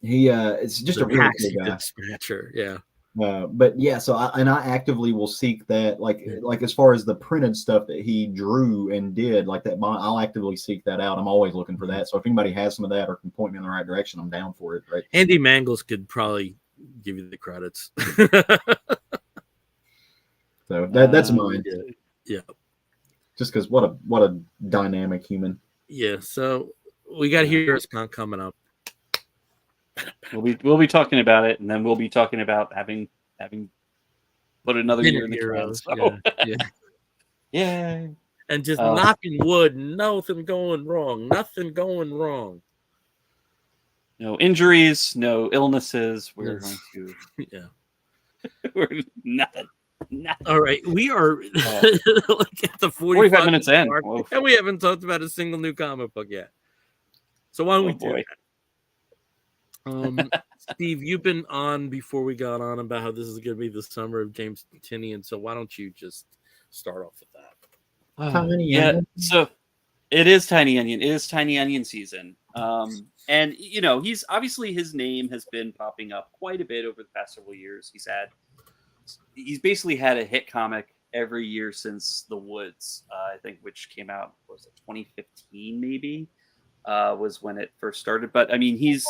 He it's just a really cool guy. Dispatcher. Yeah. But yeah, so I actively will seek that, like as far as the printed stuff that he drew and did, like that, I'll actively seek that out. I'm always looking for that. So if anybody has some of that or can point me in the right direction, I'm down for it. Right. Andy Mangles could probably give you the credits. So that's mine. Yeah. Just because what a dynamic human. Yeah. So we got HeroesCon coming up. We'll be talking about it, and then we'll be talking about having put another year in the can. So. Yeah. And just knocking wood, nothing going wrong. Nothing going wrong. No injuries, no illnesses. We're going to we're nothing. All right, we are like at the 45 minutes in, mark, and we haven't talked about a single new comic book yet. So why don't we do that? Steve, you've been on before we got on about how this is going to be the summer of James Tynion, so why don't you just start off with that? So it is Tiny Onion. It is Tiny Onion season. And he's obviously, his name has been popping up quite a bit over the past several years. He's basically had a hit comic every year since The Woods, I think, which came out, what was it, 2015 maybe, was when it first started. But I mean, he's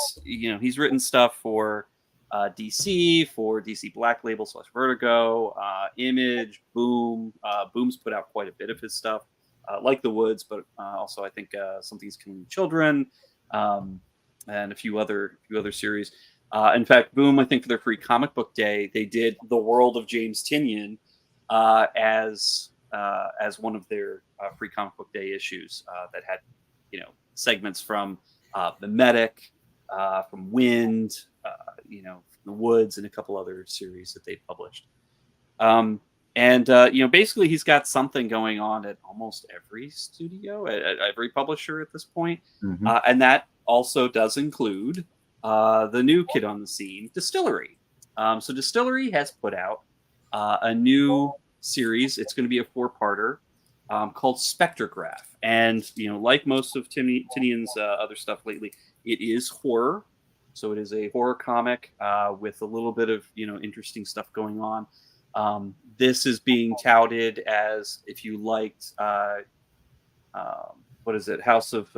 written stuff for DC, for DC Black Label / Vertigo, Image, Boom. Boom's put out quite a bit of his stuff, like The Woods, but also I think Something's Killing Children, and a few other series. In fact, Boom, I think for their free comic book day, they did The World of James Tynion as one of their free comic book day issues that had segments from The Medic, from Wind, from The Woods, and a couple other series that they published. Basically he's got something going on at almost every studio, at every publisher at this point. Mm-hmm. And that also does include the new kid on the scene, Distillery. So Distillery has put out a new series. It's going to be a 4-parter called Spectrograph. And, like most of Tynion's other stuff lately, it is horror. So it is a horror comic with a little bit of, interesting stuff going on. This is being touted as, if you liked, what is it? House of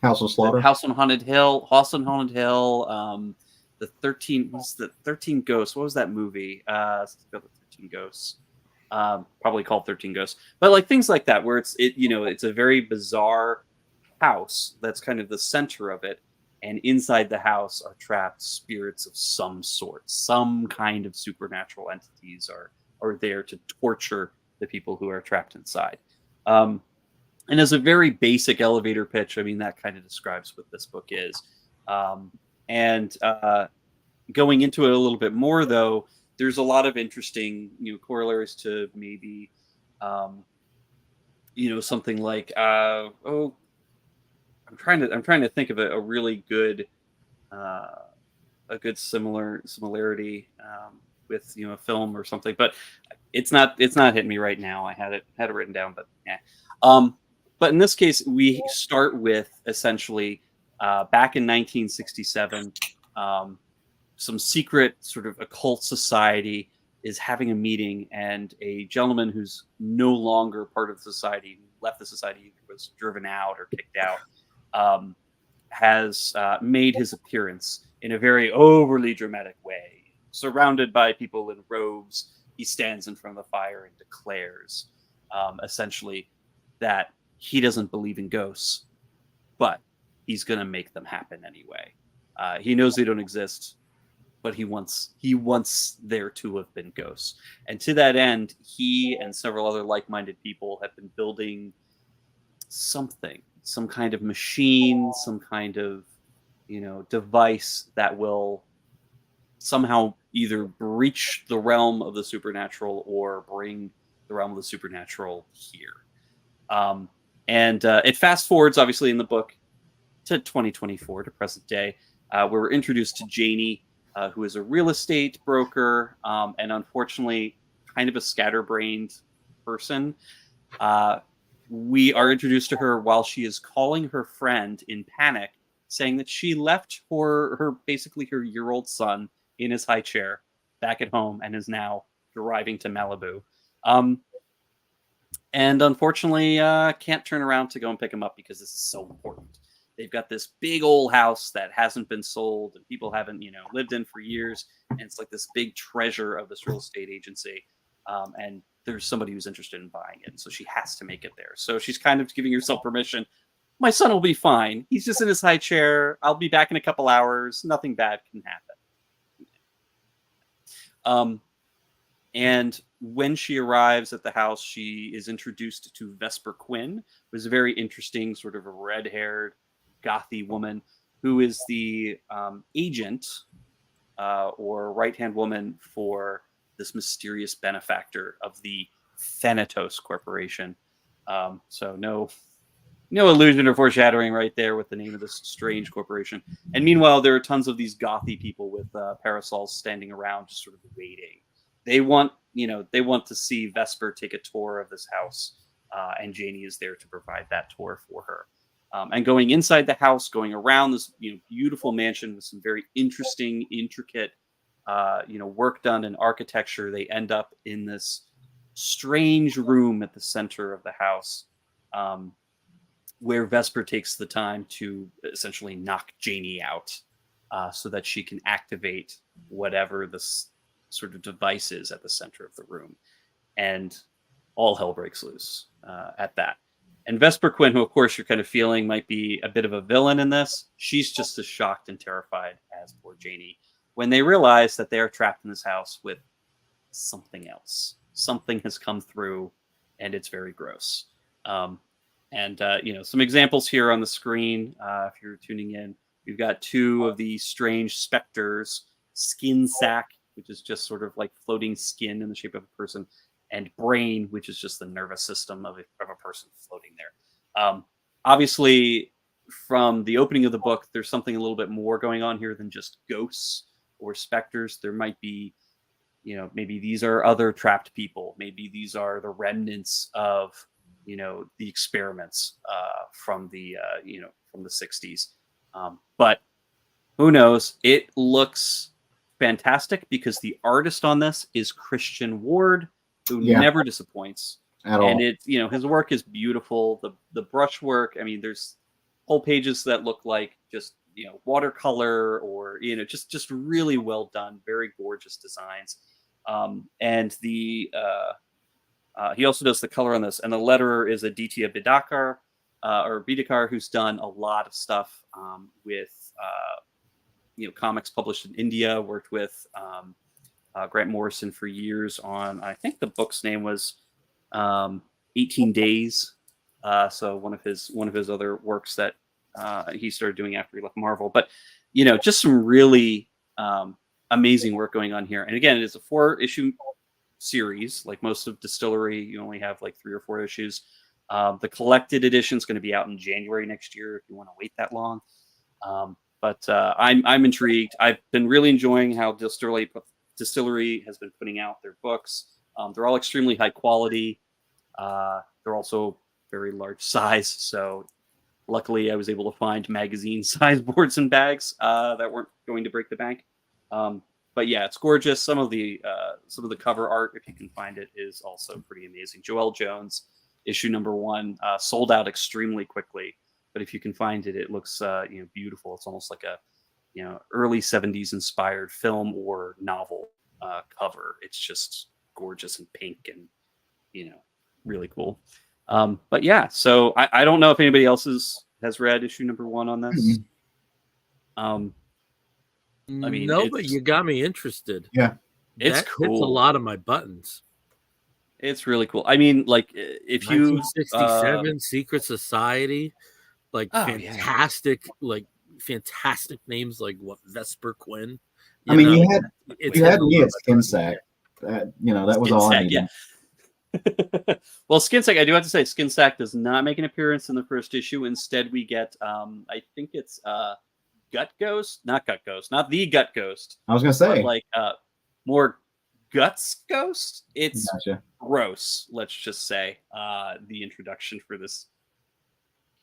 Slaughter? House on Haunted Hill. The 13 Ghosts. What was that movie? The 13 Ghosts. Probably called 13 Ghosts. But like things like that, where it's a very bizarre house that's kind of the center of it. And inside the house are trapped spirits of some sort. Some kind of supernatural entities are there to torture the people who are trapped inside. And as a very basic elevator pitch, I mean, that kind of describes what this book is. Going into it a little bit more, though, there's a lot of interesting, corollaries to maybe, something like, I'm trying to think of a really good, similarity with a film or something, but it's not hitting me right now. I had it written down, but yeah. But in this case, we start with essentially back in 1967, some secret sort of occult society is having a meeting, and a gentleman who's no longer part of the society, left the society, was driven out or kicked out, has made his appearance in a very overly dramatic way. Surrounded by people in robes, he stands in front of the fire and declares, essentially, that he doesn't believe in ghosts, but he's going to make them happen anyway. He knows they don't exist, but he wants there to have been ghosts. And to that end, he and several other like-minded people have been building something, some kind of machine, some kind of, device that will somehow either breach the realm of the supernatural or bring the realm of the supernatural here. It fast forwards, obviously, in the book to 2024, to present day, where we're introduced to Janie, who is a real estate broker, and unfortunately kind of a scatterbrained person. We are introduced to her while she is calling her friend in panic saying that she left her basically her year-old son in his high chair back at home and is now driving to Malibu. And unfortunately, can't turn around to go and pick him up because this is so important. They've got this big old house that hasn't been sold and people haven't, lived in for years. And it's like this big treasure of this real estate agency. And there's somebody who's interested in buying it. And so she has to make it there. So she's kind of giving herself permission. My son will be fine. He's just in his high chair. I'll be back in a couple hours. Nothing bad can happen. And when she arrives at the house, she is introduced to Vesper Quinn, who's a very interesting sort of a red-haired, gothy woman who is the agent or right-hand woman for this mysterious benefactor of the Thanatos Corporation. So no illusion or foreshadowing right there with the name of this strange corporation. And meanwhile, there are tons of these gothy people with parasols standing around, just sort of waiting. They want to see Vesper take a tour of this house, and Janie is there to provide that tour for her. And going inside the house, going around this beautiful mansion with some very interesting, intricate, work done in architecture, they end up in this strange room at the center of the house, where Vesper takes the time to essentially knock Janie out, so that she can activate whatever this sort of devices at the center of the room, and all hell breaks loose at that. And Vesper Quinn, who of course you're kind of feeling might be a bit of a villain in this, she's just as shocked and terrified as poor Janie when they realize that they are trapped in this house with something else. Something has come through, and it's very gross. Some examples here on the screen. If you're tuning in, we've got two of these strange specters, Skin Sack, which is just sort of like floating skin in the shape of a person, and Brain, which is just the nervous system of a person floating there. Obviously, from the opening of the book, there's something a little bit more going on here than just ghosts or specters. There might be, maybe these are other trapped people. Maybe these are the remnants of, the experiments from the 60s. But who knows? It looks fantastic because the artist on this is Christian Ward, who never disappoints at all. And it's his work is beautiful. The brushwork, I mean, there's whole pages that look like just watercolor or just really well done, very gorgeous designs. And he also does the color on this, and the letterer is Aditya Bidikar, who's done a lot of stuff with comics published in India, worked with Grant Morrison for years on, I think the book's name was 18 Days. So one of his other works that he started doing after he left Marvel. But, just some really amazing work going on here. And again, it is a 4-issue series. Like most of Distillery, you only have like 3 or 4 issues. The collected edition is going to be out in January next year if you want to wait that long. But I'm intrigued. I've been really enjoying how Distillery has been putting out their books. They're all extremely high quality. They're also very large size. So luckily I was able to find magazine size boards and bags that weren't going to break the bank. But yeah, it's gorgeous. Some of the cover art, if you can find it, is also pretty amazing. Joelle Jones, issue number 1, sold out extremely quickly. But if you can find it, it looks beautiful. It's almost like a early 70s inspired film or novel cover. It's just gorgeous and pink and really cool. But yeah, so I don't know if anybody else has read issue number 1 on this. I mean, no, but you got me interested. Yeah, it's cool. Hits a lot of my buttons. It's really cool. I mean, like if 1967 Secret Society, like fantastic names like what Vesper Quinn. I mean, you had me at Skin Sack. That was Skin all Sack, I needed. Yeah. Well, Skin Sack, I do have to say, Skin Sack does not make an appearance in the first issue. Instead, we get, I think it's Gut Ghost, not Gut Ghost, not the Gut Ghost. I was gonna say, like more Guts Ghost. It's gotcha. Gross. Let's just say the introduction for this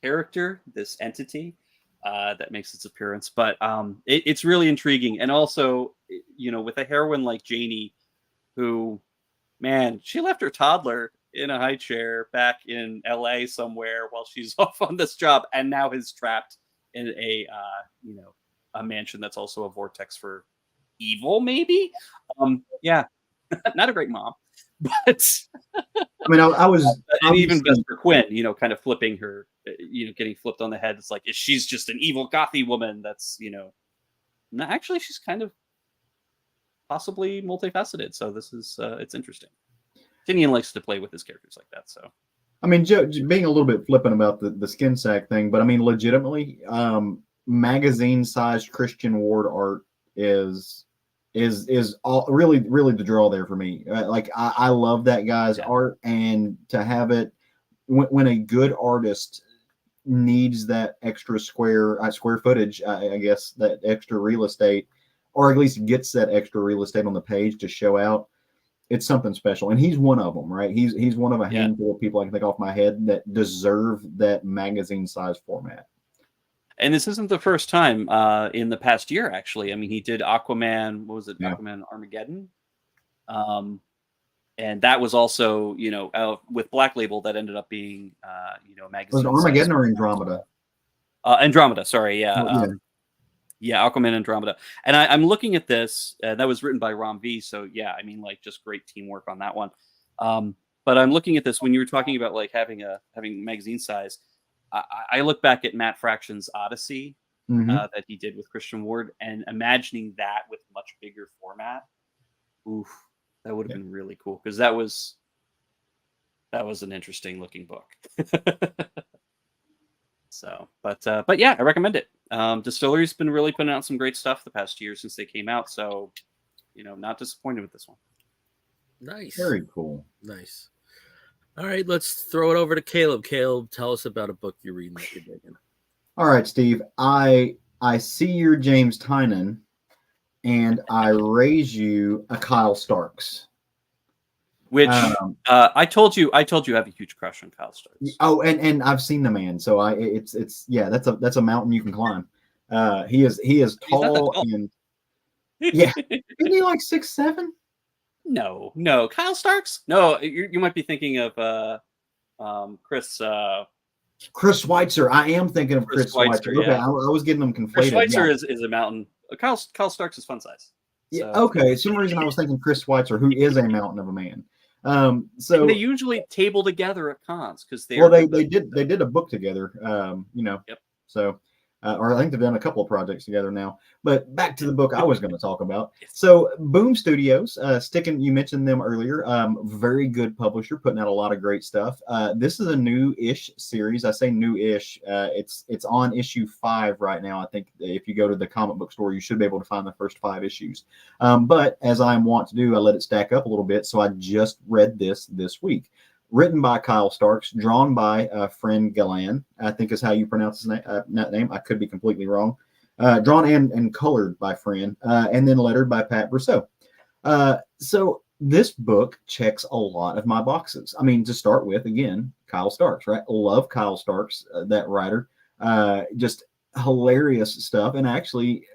character, this entity. that makes its appearance. But it's really intriguing, and also, with a heroine like Janie, who, man, she left her toddler in a high chair back in LA somewhere while she's off on this job, and now is trapped in a mansion that's also a vortex for evil, maybe. Yeah, not a great mom, but I mean, I was and even best for Quinn, kind of flipping her, getting flipped on the head. It's like, she's just an evil gothy woman that's, no, actually she's kind of possibly multifaceted. So this is, it's interesting. Tinian likes to play with his characters like that. So, I mean, Joe, being a little bit flippant about the skin sack thing, but I mean, legitimately, magazine-sized Christian Ward art is all really the draw there for me. Like I love that guy's art, and to have it when a good artist needs that extra square footage, I guess, that extra real estate, or at least gets that extra real estate on the page to show out. It's something special, and he's one of them, right? He's one of a handful of people I can think off my head that deserve that magazine size format. And this isn't the first time in the past year, actually. I mean, he did Aquaman. What was it? Yeah. Aquaman Armageddon. And that was also, with Black Label, that ended up being, a magazine. Was it Armageddon or Andromeda? Andromeda, sorry, yeah. Oh, yeah, Aquaman Andromeda. And I'm looking at this. That was written by Ram V. So, yeah, I mean, like, just great teamwork on that one. But I'm looking at this when you were talking about, like, having magazine size. I look back at Matt Fraction's Odyssey that he did with Christian Ward, and imagining that with much bigger format. Oof, that would have been really cool, because that was an interesting looking book. So, but yeah, I recommend it. Distillery's been really putting out some great stuff the past year since they came out. So, not disappointed with this one. Nice. Very cool. Nice. All right, let's throw it over to Caleb. Caleb, tell us about a book you're reading that you're digging. All right, Steve. I see your James Tynan, and I raise you a Kyle Starks. Which I told you I have a huge crush on Kyle Starks. Oh, and I've seen the man, so that's a mountain you can climb. He is tall and yeah, isn't he like 6'7"? No, Kyle Starks. No, you might be thinking of Chris. Chris Schweitzer. I am thinking of Chris Schweitzer. Okay, yeah. I was getting them conflated. Chris Schweitzer is a mountain. Kyle Starks is fun size. Yeah. So. Okay. Some reason I was thinking Chris Schweitzer, who is a mountain of a man. So and they usually table together at cons because they did a book together. Yep. So. Or I think they've done a couple of projects together now. But back to the book I was going to talk about. So Boom Studios, you mentioned them earlier. Very good publisher, putting out a lot of great stuff. This is a new-ish series. I say new-ish. It's on issue 5 right now. I think if you go to the comic book store, you should be able to find the first 5 issues. But as I'm wont to do, I let it stack up a little bit. So I just read this week. Written by Kyle Starks, drawn by Friend Galan, I think is how you pronounce his name. I could be completely wrong. Drawn and colored by Friend, and then lettered by Pat Brousseau. So this book checks a lot of my boxes. I mean, to start with, again, Kyle Starks, right? Love Kyle Starks, that writer. Just hilarious stuff. And actually,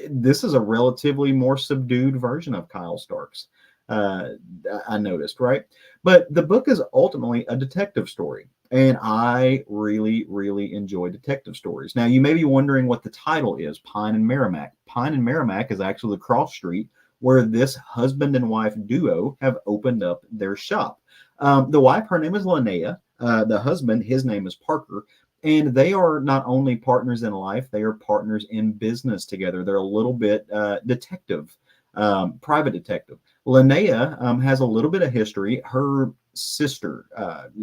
this is a relatively more subdued version of Kyle Starks. I noticed, right? But the book is ultimately a detective story, and I really, really enjoy detective stories. Now, you may be wondering what the title is, Pine and Merrimack. Pine and Merrimack is actually the cross street where this husband and wife duo have opened up their shop. The wife, her name is Linnea. The husband, his name is Parker. And they are not only partners in life, they are partners in business together. They're a little bit detective, private detective. Linnea has a little bit of history. Her sister,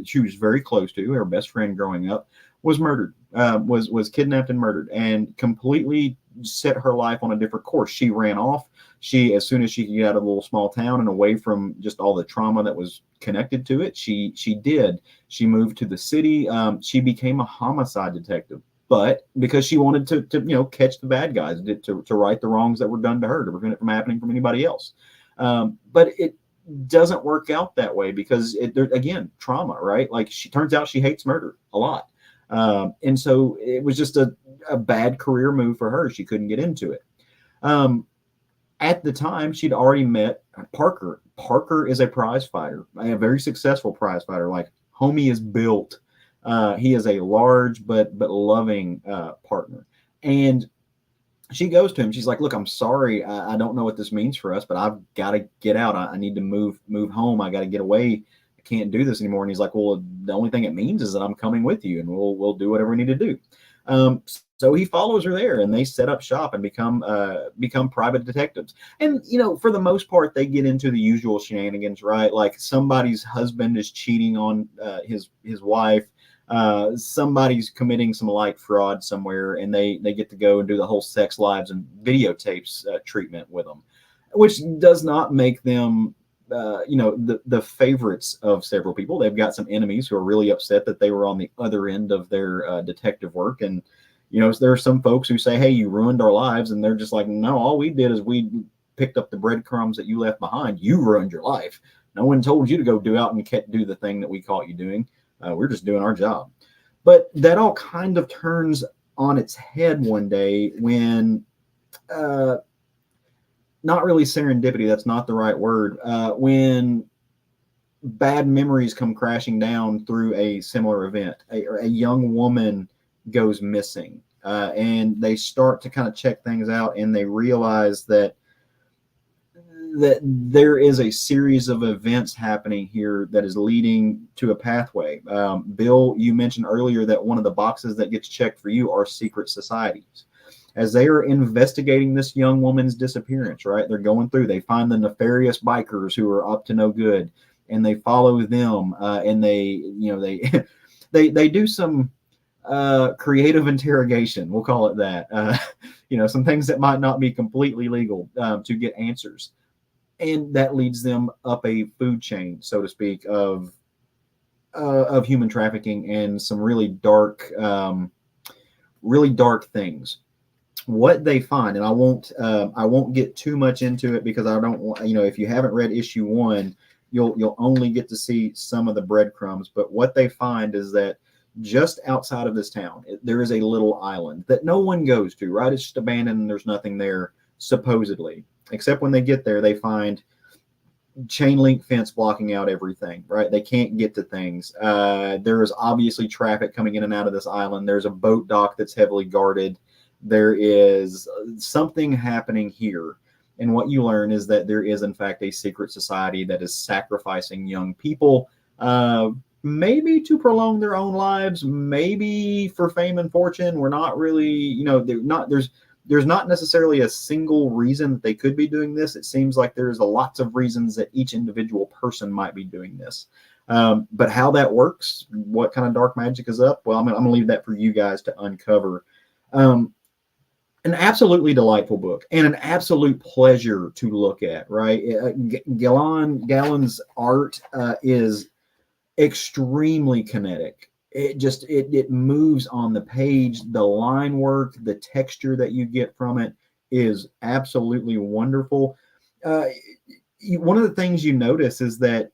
she was very close to, her best friend growing up, was murdered, was kidnapped and murdered, and completely set her life on a different course. She ran off. As soon as she could get out of a little small town and away from just all the trauma that was connected to it, she did. She moved to the city. She became a homicide detective. But because she wanted to catch the bad guys, to right the wrongs that were done to her, to prevent it from happening from anybody else. But it doesn't work out that way because again, trauma, right? Like turns out she hates murder a lot. And so it was just a bad career move for her. She couldn't get into it. At the time, she'd already met Parker. Parker is a prize fighter, a very successful prize fighter. Like, homie is built. He is a large but loving partner. And she goes to him. She's like, "Look, I'm sorry. I don't know what this means for us, but I've got to get out. I need to move home. I got to get away. I can't do this anymore." And he's like, "Well, the only thing it means is that I'm coming with you, and we'll do whatever we need to do." So he follows her there, and they set up shop and become private detectives. And for the most part, they get into the usual shenanigans, right? Like, somebody's husband is cheating on his wife. Somebody's committing some light fraud somewhere, and they get to go and do the whole sex lives and videotapes treatment with them, which does not make them the favorites of several people. They've got some enemies who are really upset that they were on the other end of their detective work. And there are some folks who say, "Hey, you ruined our lives," and they're just like, "No, all we did is we picked up the breadcrumbs that you left behind. You ruined your life. No one told you to go do the thing that we caught you doing. We're just doing our job." But that all kind of turns on its head one day when, not really serendipity, that's not the right word, when bad memories come crashing down through a similar event. A young woman goes missing, and they start to kind of check things out, and they realize that there is a series of events happening here that is leading to a pathway. Bill, you mentioned earlier that one of the boxes that gets checked for you are secret societies. As they are investigating this young woman's disappearance, right? They're going through, they find the nefarious bikers who are up to no good, and they follow them, and they they do some creative interrogation, we'll call it that. Some things that might not be completely legal, to get answers. And that leads them up a food chain, so to speak, of human trafficking and some really dark things. What they find, and I won't get too much into it because I don't want, if you haven't read issue 1, you'll only get to see some of the breadcrumbs. But what they find is that just outside of this town, there is a little island that no one goes to, right? It's just abandoned and there's nothing there, supposedly. Except when they get there, they find chain link fence blocking out everything, right? They can't get to things. There is obviously traffic coming in and out of this island. There's a boat dock that's heavily guarded. There is something happening here. And what you learn is that there is, in fact, a secret society that is sacrificing young people, maybe to prolong their own lives, maybe for fame and fortune. We're not really, there's not necessarily a single reason that they could be doing this. It seems like there's lots of reasons that each individual person might be doing this. But how that works, what kind of dark magic is up, well, I'm going to leave that for you guys to uncover. An absolutely delightful book and an absolute pleasure to look at, right? Gallen's art is extremely kinetic. It moves on the page. The line work, the texture that you get from it is absolutely wonderful. One of the things you notice is that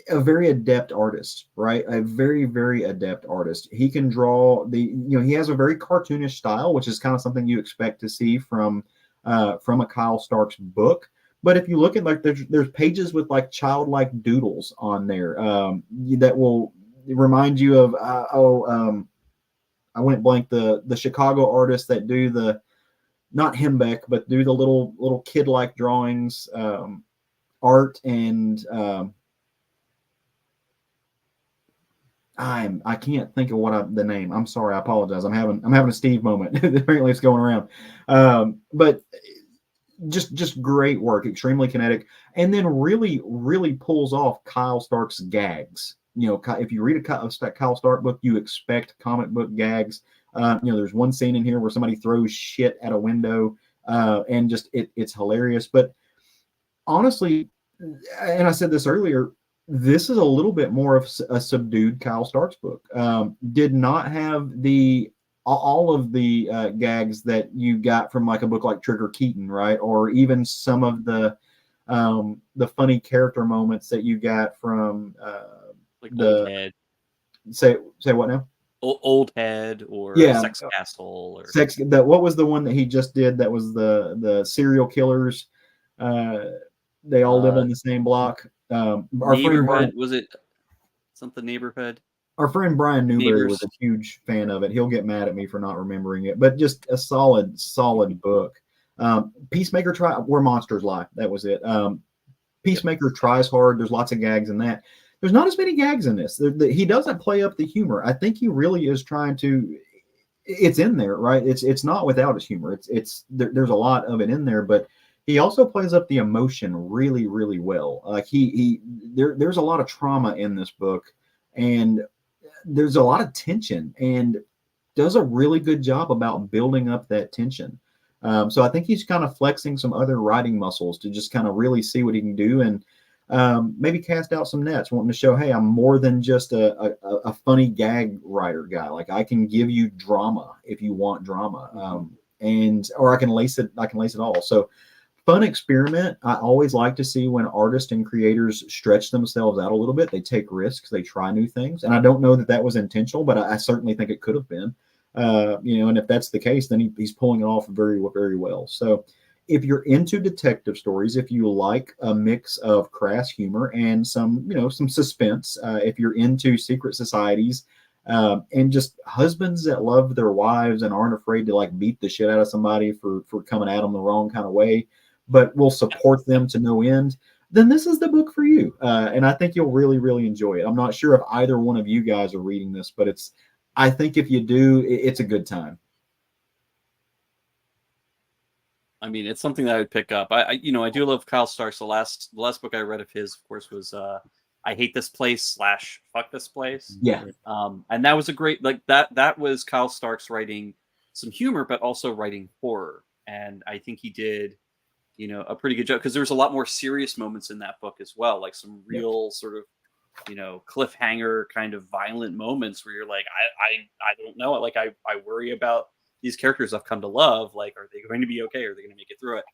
a very adept artist, right? A very, very adept artist. He can draw he has a very cartoonish style, which is kind of something you expect to see from a Kyle Starks book. But if you look at, like, there's pages with like childlike doodles on there that will remind you of I went blank, the Chicago artists that do the, not Hembeck, but do the little kid-like drawings, art, and I can't think of the name. I'm sorry, I apologize. I'm having a Steve moment. Apparently it's going around. But just great work, extremely kinetic, and then really, really pulls off Kyle Stark's gags. If you read a Kyle Stark book, you expect comic book gags. There's one scene in here where somebody throws shit at a window, and just it's hilarious. But honestly, and I said this earlier, this is a little bit more of a subdued Kyle Starks book. Did not have all of the gags that you got from like a book like Trigger Keaton, right? Or even some of the funny character moments that you got from like Old Head. Say what now? Old Head or Yeah. Sex Castle or What was the one that he just did? That was the serial killers. They all live on the same block. Our friend Brian, was it something Neighborhood? our friend Brian Newberry was Neighbors. a huge fan of it. He'll get mad at me for not remembering it, but just a solid book. Peacemaker Where Monsters Lie. That was it. Peacemaker tries hard. There's lots of gags in that. There's not as many gags in this. He doesn't play up the humor. I think he really is trying to. It's in there, right? It's not without its humor. There's a lot of it in there, but he also plays up the emotion really, really well. Like there's a lot of trauma in this book, and there's a lot of tension, and does a really good job about building up that tension. So I think he's kind of flexing some other writing muscles to just kind of really see what he can do, and maybe cast out some nets, wanting to show, hey, I'm more than just a funny gag writer guy. Like I can give you drama if you want drama, or I can lace it all. So fun experiment. I always like to see when artists and creators stretch themselves out a little bit. They take risks, they try new things, and I don't know that was intentional, but I certainly think it could have been. And if that's the case, then he's pulling it off very, very well. So if you're into detective stories, if you like a mix of crass humor and some suspense, if you're into secret societies, and just husbands that love their wives and aren't afraid to like beat the shit out of somebody for coming at them the wrong kind of way, but will support them to no end, then this is the book for you. And I think you'll really, really enjoy it. I'm not sure if either one of you guys are reading this, but I think if you do, it's a good time. I mean, it's something that I would pick up. I do love Kyle Starks. The last book I read of his, of course, was I Hate This Place / Fuck This Place. Yeah. And that was a great, that was Kyle Starks writing some humor, but also writing horror. And I think he did, a pretty good job, because there's a lot more serious moments in that book as well, like some real sort of, cliffhanger kind of violent moments where you're like, I don't know. Like I worry about these characters I've come to love. Like, are they going to be okay? Are they going to make it through it?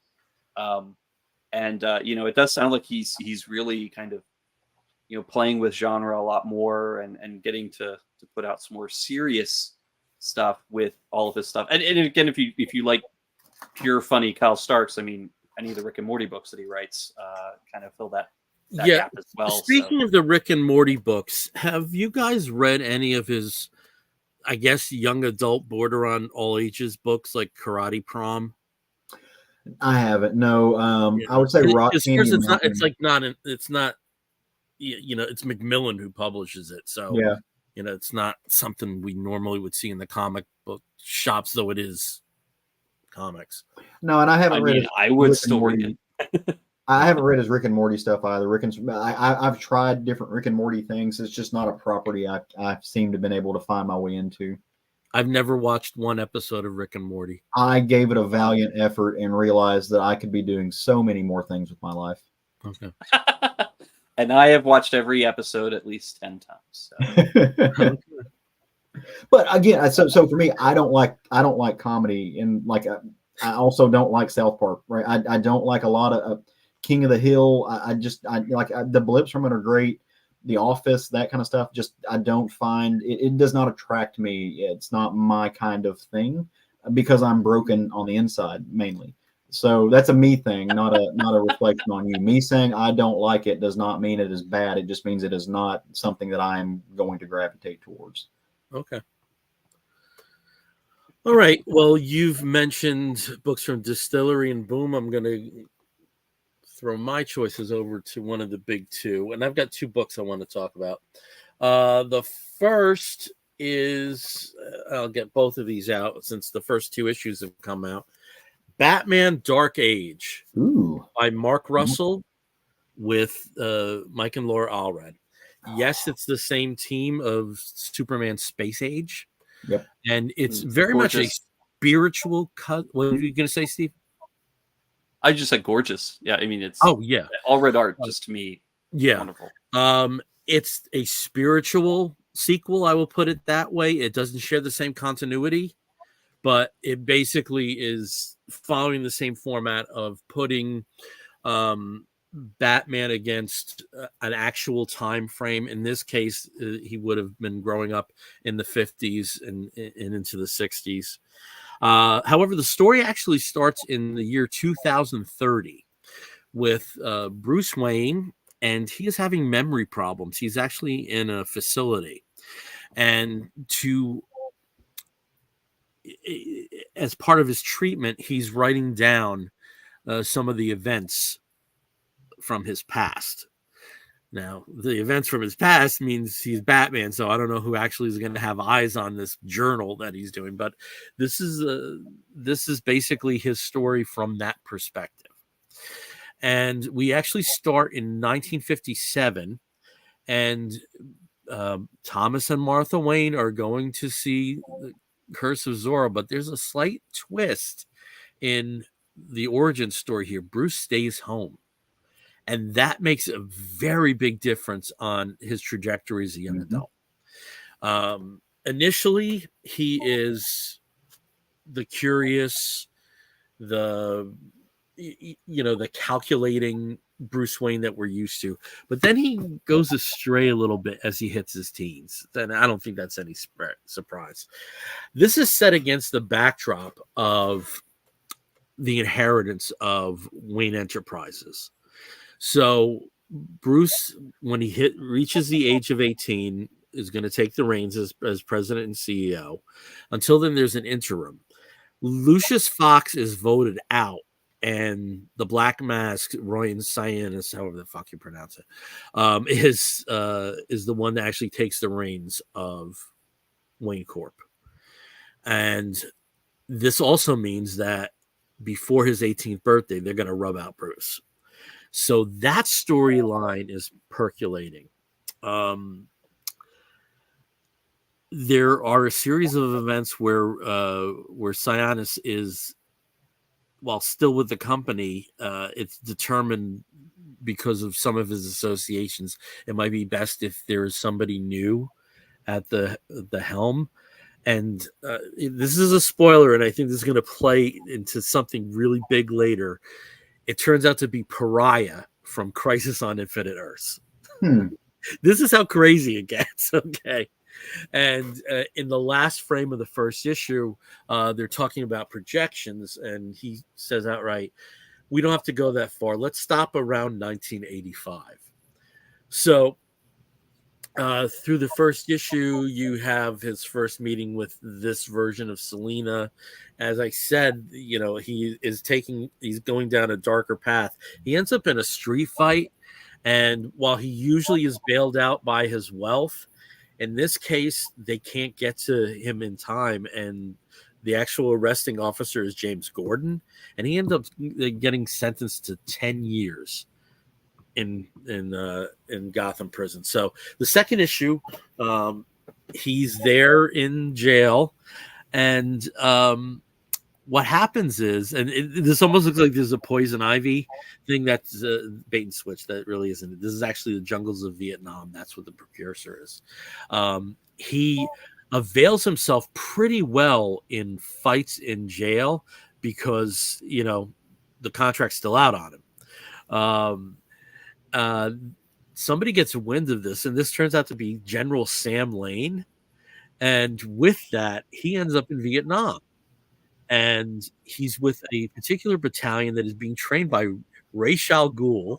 It does sound like he's really kind of, playing with genre a lot more and getting to put out some more serious stuff with all of his stuff. And again, if you like pure funny Kyle Starks, I mean, any of the Rick and Morty books that he writes kind of fill that gap as well. Speaking of the Rick and Morty books, have you guys read any of his, I guess, young adult, border on all ages books like Karate Prom? I haven't. No. I would say Rock Candy Mountain. It's not. It's Macmillan who publishes it, so yeah. It's not something we normally would see in the comic book shops, though it is comics. No, and I haven't read. I would still read it. I haven't read his Rick and Morty stuff either. I've tried different Rick and Morty things. It's just not a property I seem to have been able to find my way into. I've never watched one episode of Rick and Morty. I gave it a valiant effort and realized that I could be doing so many more things with my life. Okay. And I have watched every episode at least 10 times. So. But again, so for me, I don't like comedy, and I also don't like South Park. Right? I don't like a lot of King of the Hill. I the blips from it are great. The Office, that kind of stuff, just I don't find it does not attract me. It's not my kind of thing because I'm broken on the inside mainly. So that's a me thing, not a reflection on you. Me saying I don't like it does not mean it is bad. It just means it is not something that I am going to gravitate towards. Okay. All right. Well, you've mentioned books from Distillery and Boom. I'm going to throw my choices over to one of the big two, and I've got two books I want to talk about. The first is, I'll get both of these out since the first two issues have come out. Batman Dark Age. Ooh. By Mark Russell with Mike and Laura Allred. Yes, it's the same team of Superman Space Age. Yep. And it's very much a spiritual cut. What are you going to say, Steve? I just said gorgeous. Yeah, I mean, it's Allred art just to me. Yeah. Wonderful. It's a spiritual sequel, I will put it that way. It doesn't share the same continuity, but it basically is following the same format of putting Batman against an actual time frame. In this case, he would have been growing up in the 50s and into the 60s. However, the story actually starts in the year 2030 with Bruce Wayne, and he is having memory problems. He's actually in a facility, and as part of his treatment, he's writing down some of the events from his past. Now, the events from his past means he's Batman, so I don't know who actually is going to have eyes on this journal that he's doing. But this is basically his story from that perspective. And we actually start in 1957, and Thomas and Martha Wayne are going to see the Curse of Zora, but there's a slight twist in the origin story here. Bruce stays home, and that makes a very big difference on his trajectory as a young adult. Initially, he is the curious, the calculating Bruce Wayne that we're used to, but then he goes astray a little bit as he hits his teens. Then I don't think that's any surprise. This is set against the backdrop of the inheritance of Wayne Enterprises. So Bruce, when he reaches the age of 18, is going to take the reins as president and CEO. Until then, there's an interim. Lucius Fox is voted out, and the Black Mask, Royan Cyanis, however the fuck you pronounce it, is the one that actually takes the reins of Wayne Corp. And this also means that before his 18th birthday, they're going to rub out Bruce. So that storyline is percolating. There are a series of events where Cyanis is, while still with the company, it's determined because of some of his associations, it might be best if there is somebody new at the helm. And this is a spoiler, and I think this is going to play into something really big later. It turns out to be Pariah from Crisis on Infinite Earths. This is how crazy it gets, okay? And in the last frame of the first issue, they're talking about projections, and he says outright, we don't have to go that far. Let's stop around 1985. So through the first issue, you have his first meeting with this version of Selina. As I said, he's going down a darker path. He ends up in a street fight, and while he usually is bailed out by his wealth, in this case, they can't get to him in time, and the actual arresting officer is James Gordon, and he ends up getting sentenced to 10 years in Gotham prison. So the second issue, he's there in jail, and what happens is, and this almost looks like there's a Poison Ivy thing that's bait and switch. That really isn't. This is actually the jungles of Vietnam. That's what the precursor is. He avails himself pretty well in fights in jail because the contract's still out on him. Somebody gets wind of this, and this turns out to be General Sam Lane, and with that, he ends up in Vietnam. And he's with a particular battalion that is being trained by Ra's al Ghul.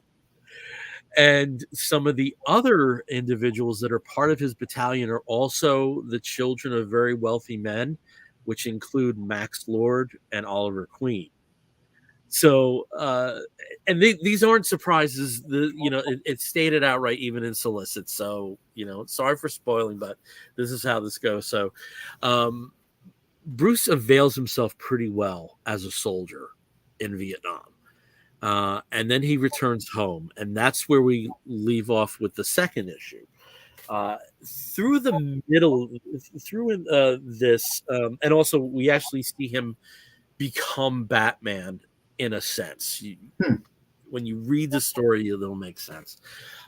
And some of the other individuals that are part of his battalion are also the children of very wealthy men, which include Max Lord and Oliver Queen. So, and these aren't surprises. It's stated outright, even in solicit. So, sorry for spoiling, but this is how this goes. So, Bruce avails himself pretty well as a soldier in Vietnam. And then he returns home. And that's where we leave off with the second issue. Through the middle, this, and also we actually see him become Batman in a sense. When you read the story, it'll make sense.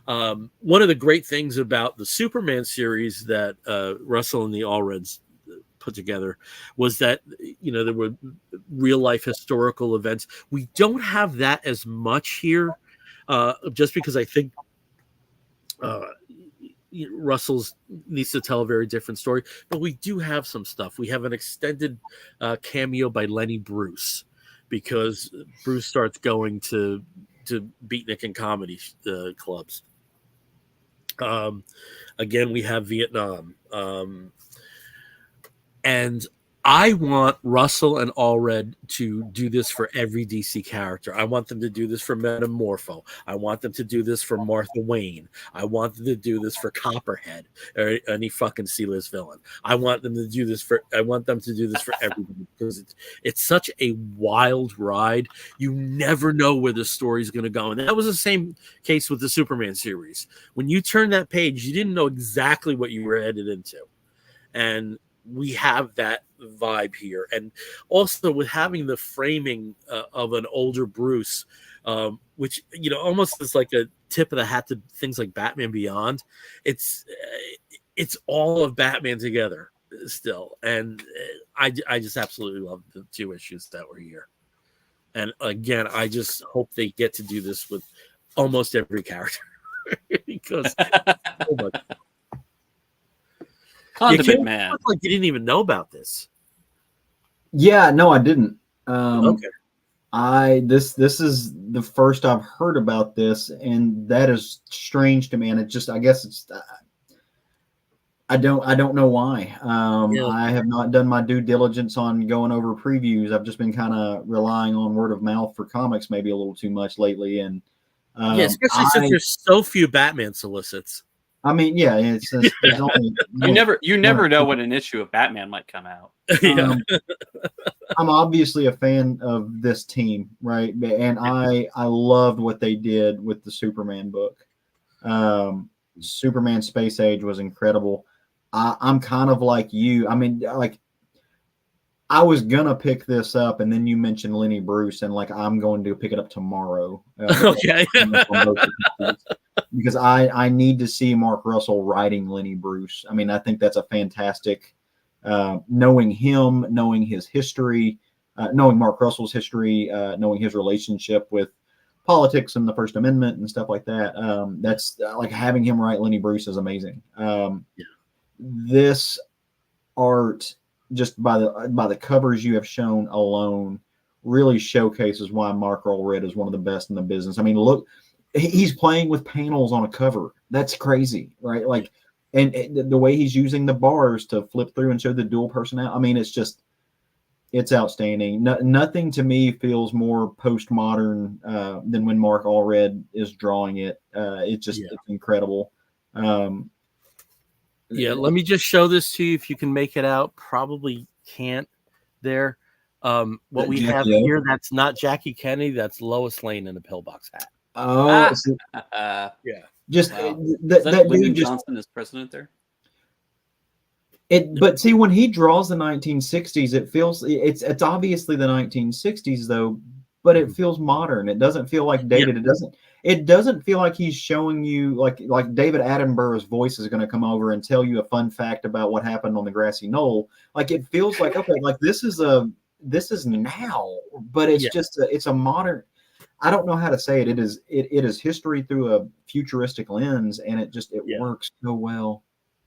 One of the great things about the Superman series that Russell and the Allreds put together was that there were real life historical events. We don't have that as much here. just because I think Russell's needs to tell a very different story. But we do have some stuff. We have an extended cameo by Lenny Bruce, because Bruce starts going to beatnik and comedy clubs. Again, we have Vietnam. And I want Russell and Allred to do this for every DC character. I want them to do this for Metamorpho. I want them to do this for Martha Wayne. I want them to do this for Copperhead or any fucking C-list villain. I want them to do this for everybody, because it's such a wild ride. You never know where the story's going to go. And that was the same case with the Superman series. When you turned that page, you didn't know exactly what you were headed into. And we have that vibe here, and also with having the framing of an older Bruce, which almost is like a tip of the hat to things like Batman Beyond. It's all of Batman together still, and I just absolutely love the 2 issues that were here. And again, I just hope they get to do this with almost every character because so much fun. Condiment Man. Like you didn't even know about this. Yeah, no, I didn't. Okay. This is the first I've heard about this, and that is strange to me. And I guess it's I don't know why. I have not done my due diligence on going over previews. I've just been kind of relying on word of mouth for comics, maybe a little too much lately. And especially since there's so few Batman solicits. I mean, yeah, there's only you never know when an issue of Batman might come out. I'm obviously a fan of this team, right? And I loved what they did with the Superman book. Superman Space Age was incredible. I'm kind of like you. I mean, like, I was gonna pick this up, and then you mentioned Lenny Bruce, and like I'm going to pick it up tomorrow. Okay. Because I need to see Mark Russell writing Lenny Bruce. I mean, I think that's a fantastic. Knowing him, knowing his history, knowing Mark Russell's history, knowing his relationship with politics and the First Amendment and stuff like that. That's like having him write Lenny Bruce is amazing. This art, just by the covers you have shown alone, really showcases why Mark Allred is one of the best in the business. I mean, look, he's playing with panels on a cover. That's crazy, right? Like, and the way he's using the bars to flip through and show the dual personality. I mean, it's outstanding. Nothing to me feels more postmodern than when Mark Allred is drawing it. It's incredible. Let me just show this to you if you can make it out. Probably can't there. What we have here, that's not Jackie Kennedy, that's Lois Lane in a pillbox hat. Oh, yeah. Just wow. that Lyndon dude Johnson is president there. But see, when he draws the 1960s, it feels it's obviously the 1960s though, but it feels modern. It doesn't feel like dated. It doesn't feel like he's showing you like David Attenborough's voice is going to come over and tell you a fun fact about what happened on the grassy knoll. Like it feels like, okay, like this is now, but it's just it's a modern. I don't know how to say it. It is history through a futuristic lens, and it works so well.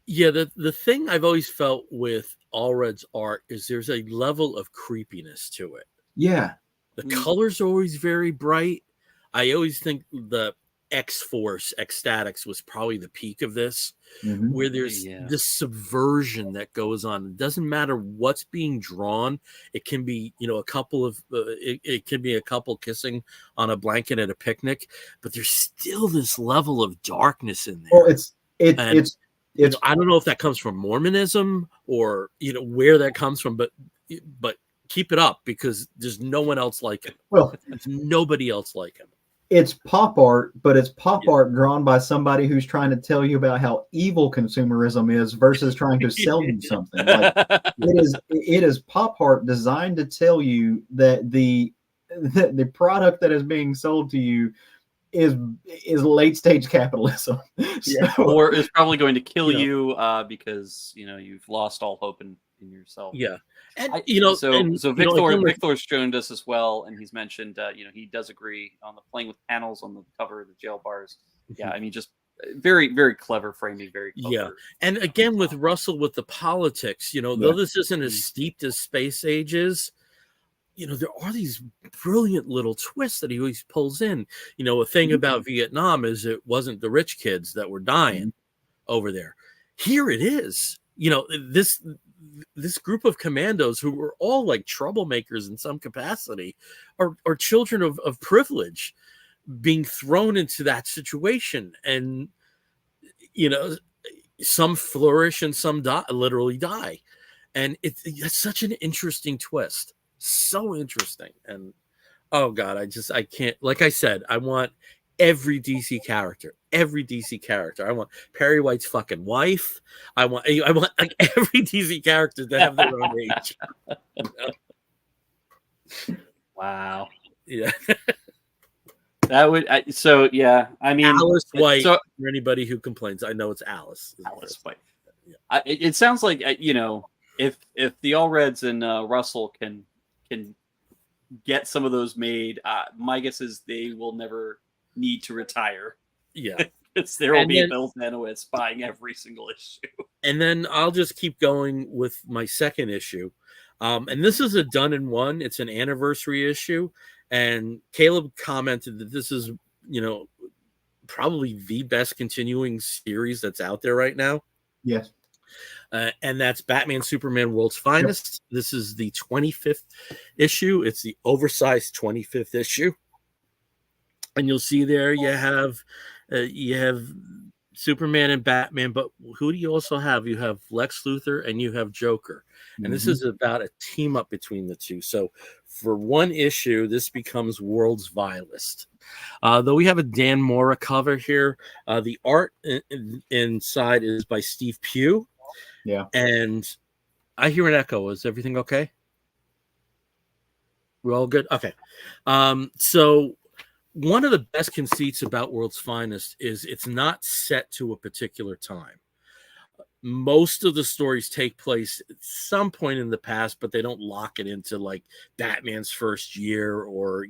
Yeah, the thing I've always felt with Allred's art is there's a level of creepiness to it. Yeah. The colors are always very bright. I always think the X-Force, Ecstatics was probably the peak of this, where there's this subversion that goes on. It doesn't matter what's being drawn. It can be, a couple of, it can be a couple kissing on a blanket at a picnic, but there's still this level of darkness in there. Well, it's I don't know if that comes from Mormonism or, where that comes from, but keep it up because there's no one else like him. Well, there's nobody else like him. It's pop art, but it's pop art drawn by somebody who's trying to tell you about how evil consumerism is versus trying to sell you something. Like, it is pop art designed to tell you that the product that is being sold to you is late stage capitalism. Or is probably going to kill you because you've lost all hope in in yourself. Yeah, and Victor again with, Victor's joined us as well, and he's mentioned he does agree on the playing with panels on the cover of the jail bars. Yeah, I mean, just very, very clever framing, very clever. Yeah, and again with Russell with the politics, though this isn't as steeped as Space Age is, there are these brilliant little twists that he always pulls in. A thing about Vietnam is it wasn't the rich kids that were dying over there. Here it is. This group of commandos who were all like troublemakers in some capacity are children of privilege being thrown into that situation. And, some flourish and some literally die. And it's such an interesting twist. So interesting. And oh God, I can't, like I said, I want every DC character. I want Perry White's fucking wife. I want like every DC character to have their own age. Wow. Yeah. That would I mean, Alice White. So, for anybody who complains, I know it's Alice White. Yeah. It sounds like if the All Reds and Russell can get some of those made, my guess is they will never need to retire. Yeah, there will be Bill Zanowitz buying every single issue. And then I'll just keep going with my second issue. And this is a done in one. It's an anniversary issue. And Caleb commented that this is, probably the best continuing series that's out there right now. Yes. And that's Batman Superman World's Finest. Yep. This is the 25th issue. It's the oversized 25th issue. And you'll see there you have Superman and Batman, but who do you also have? You have Lex Luthor and you have Joker. And this is about a team up between the two. So for one issue, this becomes World's Vilest. Though we have a Dan Mora cover here, the art inside is by Steve Pugh. Yeah. And I hear an echo. Is everything okay? We're all good? Okay. So one of the best conceits about World's Finest is it's not set to a particular time. Most of the stories take place at some point in the past, but they don't lock it into like Batman's first year or,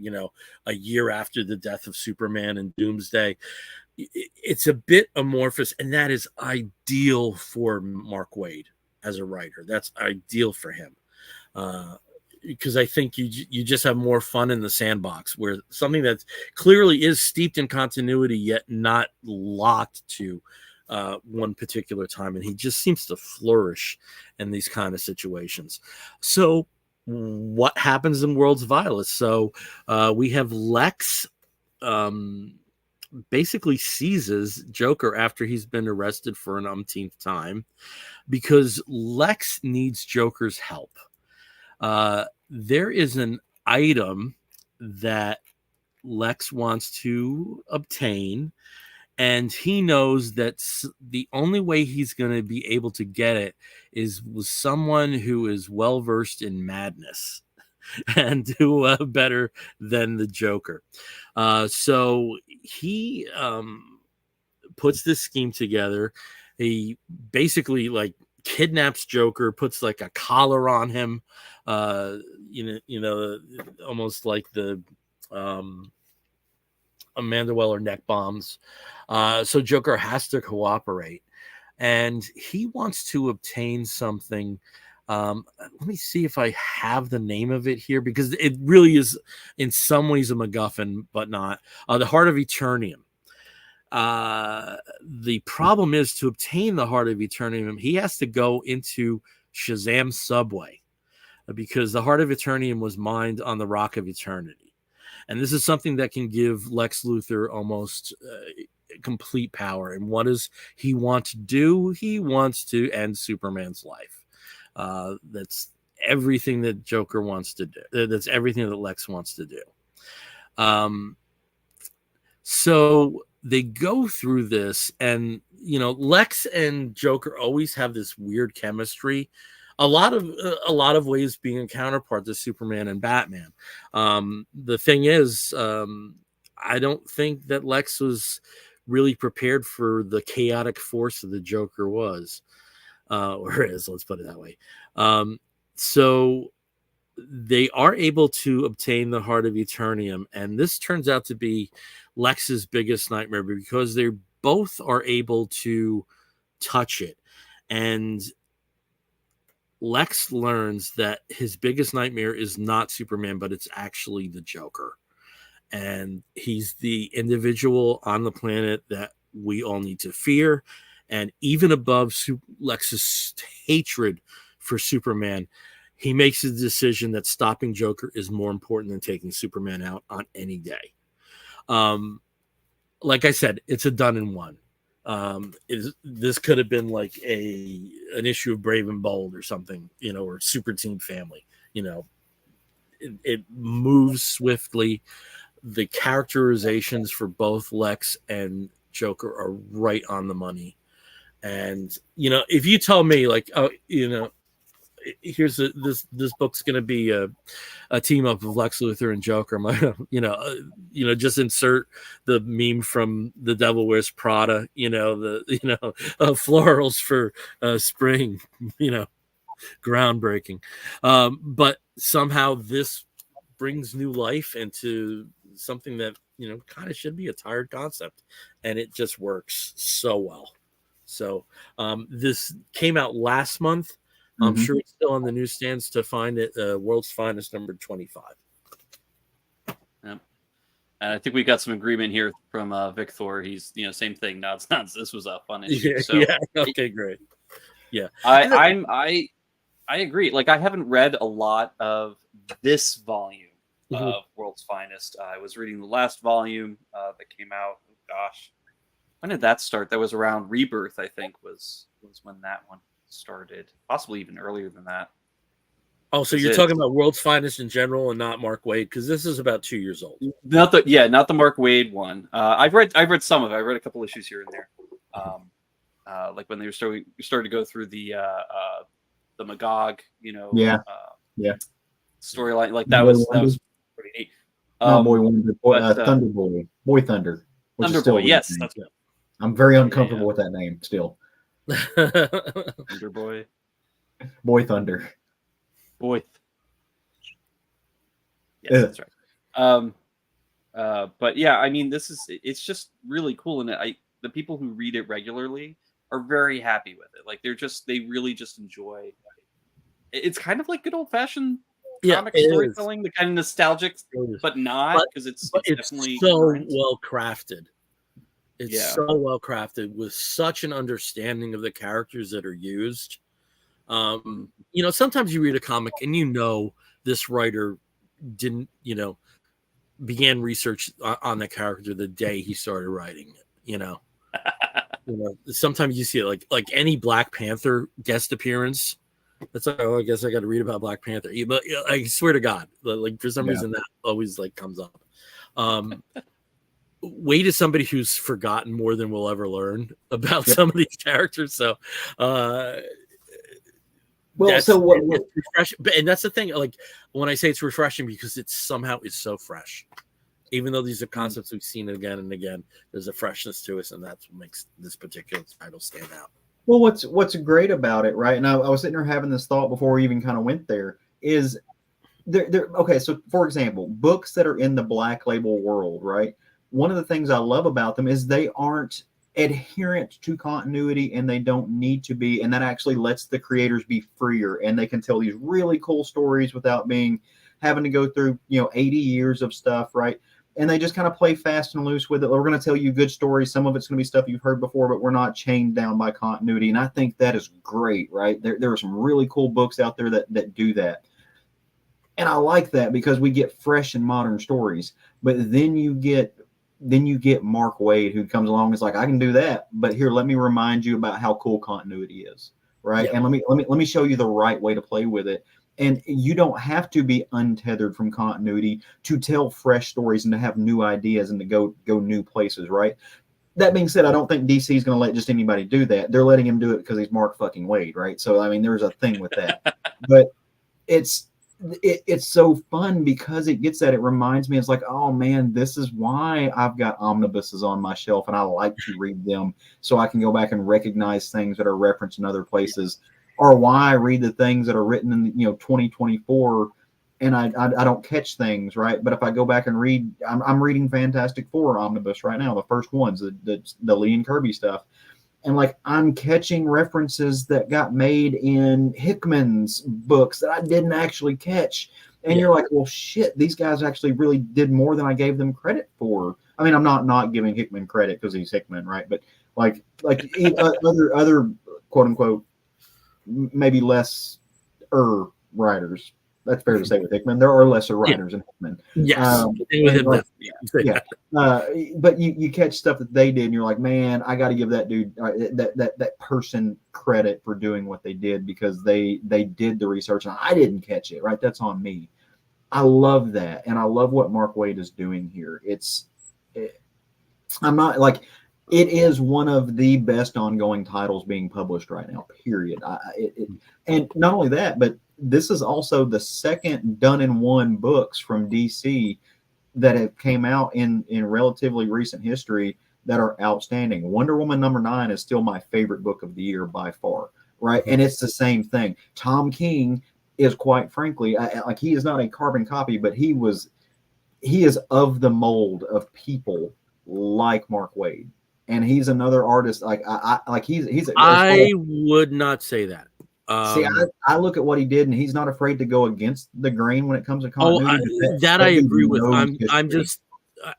a year after the death of Superman and Doomsday. It's a bit amorphous, and that is ideal for Mark Waid as a writer. That's ideal for him. Because I think you just have more fun in the sandbox, where something that clearly is steeped in continuity yet not locked to one particular time, and he just seems to flourish in these kind of situations. So what happens in World's Vilest? So we have Lex basically seizes Joker after he's been arrested for an umpteenth time because Lex needs Joker's help. There is an item that Lex wants to obtain, and he knows that the only way he's going to be able to get it is with someone who is well versed in madness, and who better than the Joker. So he puts this scheme together. He basically kidnaps Joker, puts like a collar on him, almost like the Amanda Weller neck bombs. So Joker has to cooperate, and he wants to obtain something. Let me see if I have the name of it here, because it really is in some ways a MacGuffin, but not. The Heart of Eternium. The problem is, to obtain the Heart of Eternium, he has to go into Shazam's subway, because the Heart of Eternium was mined on the Rock of Eternity. And this is something that can give Lex Luthor almost complete power. And what does he want to do? He wants to end Superman's life. That's everything that Joker wants to do. That's everything that Lex wants to do. So they go through this, and Lex and Joker always have this weird chemistry. A lot of ways being a counterpart to Superman and Batman. The thing is, I don't think that Lex was really prepared for the chaotic force that the Joker was. or is, let's put it that way. So they are able to obtain the Heart of Eternium, and this turns out to be Lex's biggest nightmare because they both are able to touch it. And Lex learns that his biggest nightmare is not Superman, but it's actually the Joker. And he's the individual on the planet that we all need to fear. And even above Lex's hatred for Superman, he makes a decision that stopping Joker is more important than taking Superman out on any day. Like I said, it's a done in one. This could have been like an issue of Brave and Bold or something, or Super Team Family. It moves swiftly. The characterizations for both Lex and Joker are right on the money. And if you tell me like, oh, here's this book's going to be a team up of Lex Luthor and Joker, just insert the meme from The Devil Wears Prada, florals for spring, groundbreaking. But somehow this brings new life into something that kind of should be a tired concept, and it just works so well. So this came out last month. I'm sure it's still on the newsstands to find it. World's Finest, number 25. Yeah, and I think we got some agreement here from Victor. He's same thing. Nods. This was a fun issue. Yeah. Okay, great. Yeah, I agree. Like, I haven't read a lot of this volume of World's Finest. I was reading the last volume that came out. Oh, gosh, when did that start? That was around Rebirth, I think, was when that one started, possibly even earlier than that. Oh, so you're talking about World's Finest in general and not Mark Waid, because this is about 2 years old. Not the Mark Waid one. I've read some of it. I read a couple issues here and there. Like when they started to go through the Magog, storyline. Like that was pretty neat. Thunder Boy, Boy Thunder. Thunder Boy, yes, that's good. I'm very uncomfortable with that name still. Thunder Boy. Boy Thunder. Boy. Yes, that's right. But yeah, I mean, it's just really cool, and the people who read it regularly are very happy with it. Like they really just enjoy. It's kind of like good old fashioned comic storytelling, the kind of nostalgic, but not, because it's definitely so well crafted. It's so well crafted with such an understanding of the characters that are used. Sometimes you read a comic and this writer didn't, began research on the character the day he started writing it. Sometimes you see it like any Black Panther guest appearance. It's like, oh, I guess I got to read about Black Panther. But I swear to God, like for some reason that always like comes up. Wade is somebody who's forgotten more than we'll ever learn about some of these characters. So, it's refreshing. And that's the thing. Like when I say it's refreshing, because it's so fresh. Even though these are concepts we've seen again and again, there's a freshness to us, and that's what makes this particular title stand out. Well, what's great about it, right? And I was sitting there having this thought before we even kind of went there. Is there? Okay, so for example, books that are in the Black Label world, right? One of the things I love about them is they aren't adherent to continuity, and they don't need to be, and that actually lets the creators be freer, and they can tell these really cool stories without having to go through 80 years of stuff, right? And they just kind of play fast and loose with it. We're going to tell you good stories. Some of it's going to be stuff you've heard before, but we're not chained down by continuity. And I think that is great, right? There are some really cool books out there that do that. And I like that because we get fresh and modern stories. But then you get Mark Waid, who comes along and is like, I can do that, but here, let me remind you about how cool continuity is, right? Yeah. And let me show you the right way to play with it. And you don't have to be untethered from continuity to tell fresh stories and to have new ideas and to go new places, right? That being said, I don't think DC is going to let just anybody do that. They're letting him do it because he's Mark fucking Waid, right? So, I mean, there's a thing with that. But it's so fun because it gets that. It reminds me, it's like, oh man, this is why I've got omnibuses on my shelf and I like to read them so I can go back and recognize things that are referenced in other places, or why I read the things that are written in 2024 and I don't catch things, right? But if I go back and read, I'm reading Fantastic Four omnibus right now, the first ones, the Lee and Kirby stuff. And like I'm catching references that got made in Hickman's books that I didn't actually catch. And you're like, well, shit, these guys actually really did more than I gave them credit for. I mean, I'm not giving Hickman credit because he's Hickman, right? But like other quote unquote maybe less writers. That's fair to say with Hickman. There are lesser writers in Hickman. Yes. But you catch stuff that they did, and you're like, man, I got to give that dude, that person credit for doing what they did because they did the research, and I didn't catch it. Right, that's on me. I love that, and I love what Mark Waid is doing here. I'm not like. It is one of the best ongoing titles being published right now, period. And not only that, but this is also the second done-in-one books from DC that have came out in relatively recent history that are outstanding. Wonder Woman #9 is still my favorite book of the year by far, right? And it's the same thing. Tom King is, quite frankly, like he is not a carbon copy, but he is of the mold of people like Mark Waid. And he's another artist. Like I would not say that. See, I look at what he did, and he's not afraid to go against the grain when it comes to continuity. I agree with.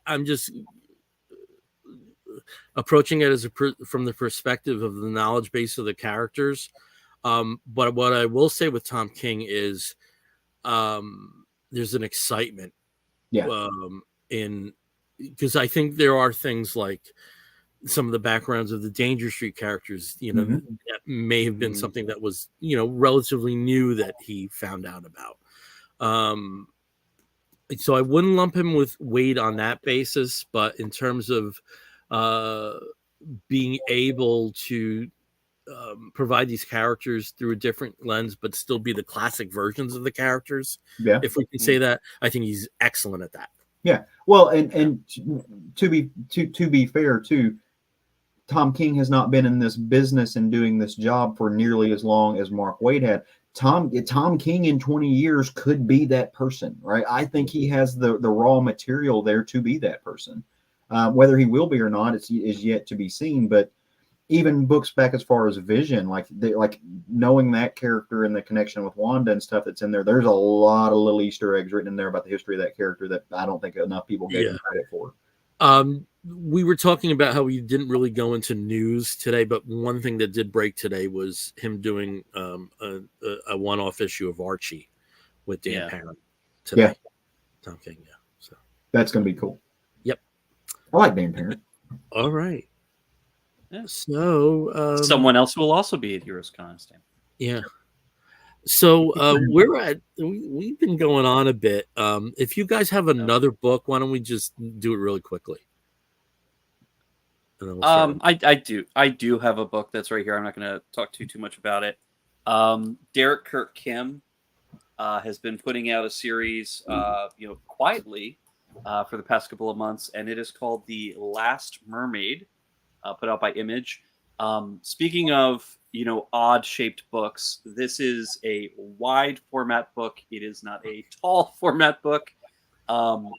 I'm just approaching it from the perspective of the knowledge base of the characters. But what I will say with Tom King is, there's an excitement. Because I think there are things like some of the backgrounds of the Danger Street characters, that may have been something that was, relatively new that he found out about. So I wouldn't lump him with Waid on that basis, but in terms of being able to provide these characters through a different lens, but still be the classic versions of the characters, if we can say that, I think he's excellent at that. Yeah. Well, and to be fair too, Tom King has not been in this business and doing this job for nearly as long as Mark Waid had. Tom King in 20 years could be that person, right? I think he has the raw material there to be that person. Whether he will be or not is yet to be seen. But even books back as far as Vision, like knowing that character and the connection with Wanda and stuff that's in there, there's a lot of little Easter eggs written in there about the history of that character that I don't think enough people gave him credit for. We were talking about how we didn't really go into news today, but one thing that did break today was him doing a one-off issue of Archie with Dan Parent today. Tom King, so that's going to be cool. Yep, I like Dan Parent. All right. So someone else will also be at Heroes Con. Yeah. So we've been going on a bit. If you guys have another book, why don't we just do it really quickly? I do have a book that's right here. I'm not going to talk too much about it. Derek Kirk Kim has been putting out a series, quietly for the past couple of months, and it is called The Last Mermaid, put out by Image. Speaking of odd shaped books, this is a wide format book. It is not a tall format book,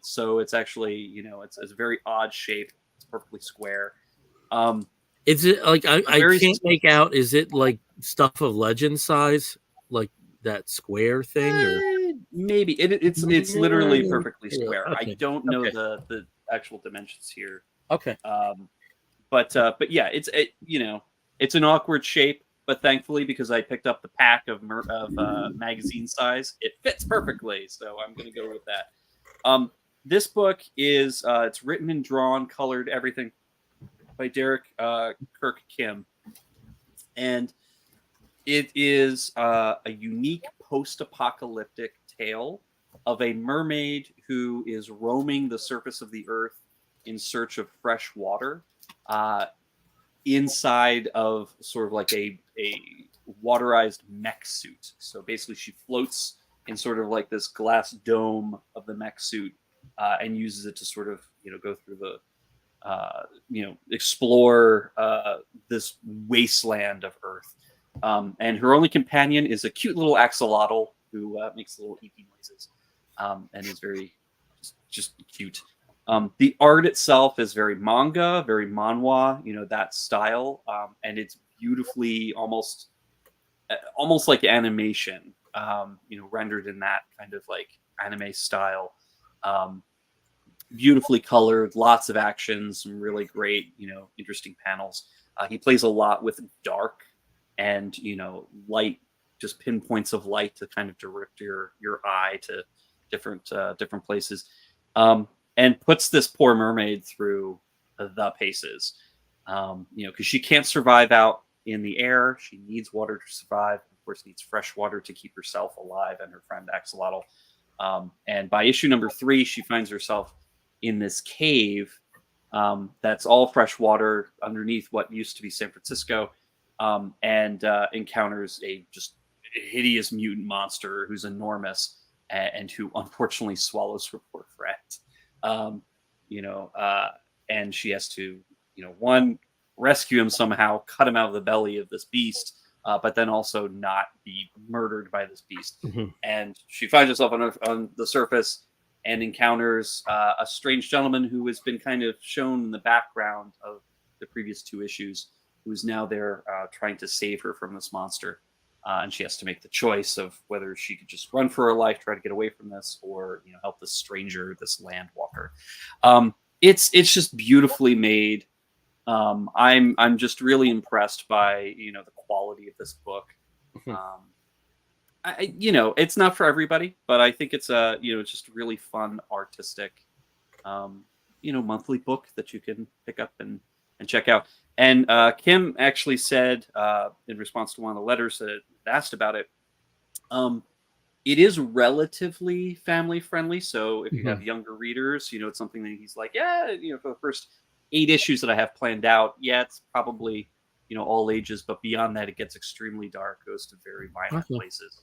so it's actually it's a very odd shape. It's perfectly square. Is it like I can't make out? Is it like Stuff of Legend size, like that square thing, or maybe it's literally perfectly square. Okay. I don't know the actual dimensions here. Okay. But yeah, it's an awkward shape, but thankfully, because I picked up the pack of magazine size, it fits perfectly. So I'm going to go with that. This book is it's written and drawn, colored, everything by Derek Kirk Kim, and it is a unique post-apocalyptic tale of a mermaid who is roaming the surface of the earth in search of fresh water. Inside of sort of like a waterized mech suit. So basically she floats in sort of like this glass dome of the mech suit, and uses it to sort of go through the explore this wasteland of Earth. And her only companion is a cute little axolotl who makes little eepy noises, and is very just cute. The art itself is very manga, very manhwa, that style, and it's beautifully almost like animation, rendered in that kind of like anime style. Beautifully colored, lots of action, some really great, interesting panels. He plays a lot with dark and light, just pinpoints of light to kind of direct your eye to different places, and puts this poor mermaid through the paces, because she can't survive out in the air. She needs water to survive. Of course, needs fresh water to keep herself alive and her friend Axolotl. And by issue number 3, she finds herself in this cave that's all fresh water underneath what used to be San Francisco, and encounters a just hideous mutant monster who's enormous and who unfortunately swallows her poor friend. And she has to, one, rescue him somehow, cut him out of the belly of this beast, but then also not be murdered by this beast. Mm-hmm. And she finds herself on the surface and encounters a strange gentleman who has been kind of shown in the background of the previous 2 issues, who is now there trying to save her from this monster. And she has to make the choice of whether she could just run for her life, try to get away from this, or help this stranger, this land walker. It's just beautifully made. I'm just really impressed by the quality of this book. It's not for everybody, but I think it's just really fun, artistic, monthly book that you can pick up and check out. And Kim actually said, in response to one of the letters that asked about it, it is relatively family friendly. So if you have younger readers, it's something that he's like, for the first 8 issues that I have planned out, it's probably all ages, but beyond that it gets extremely dark, goes to very violent places.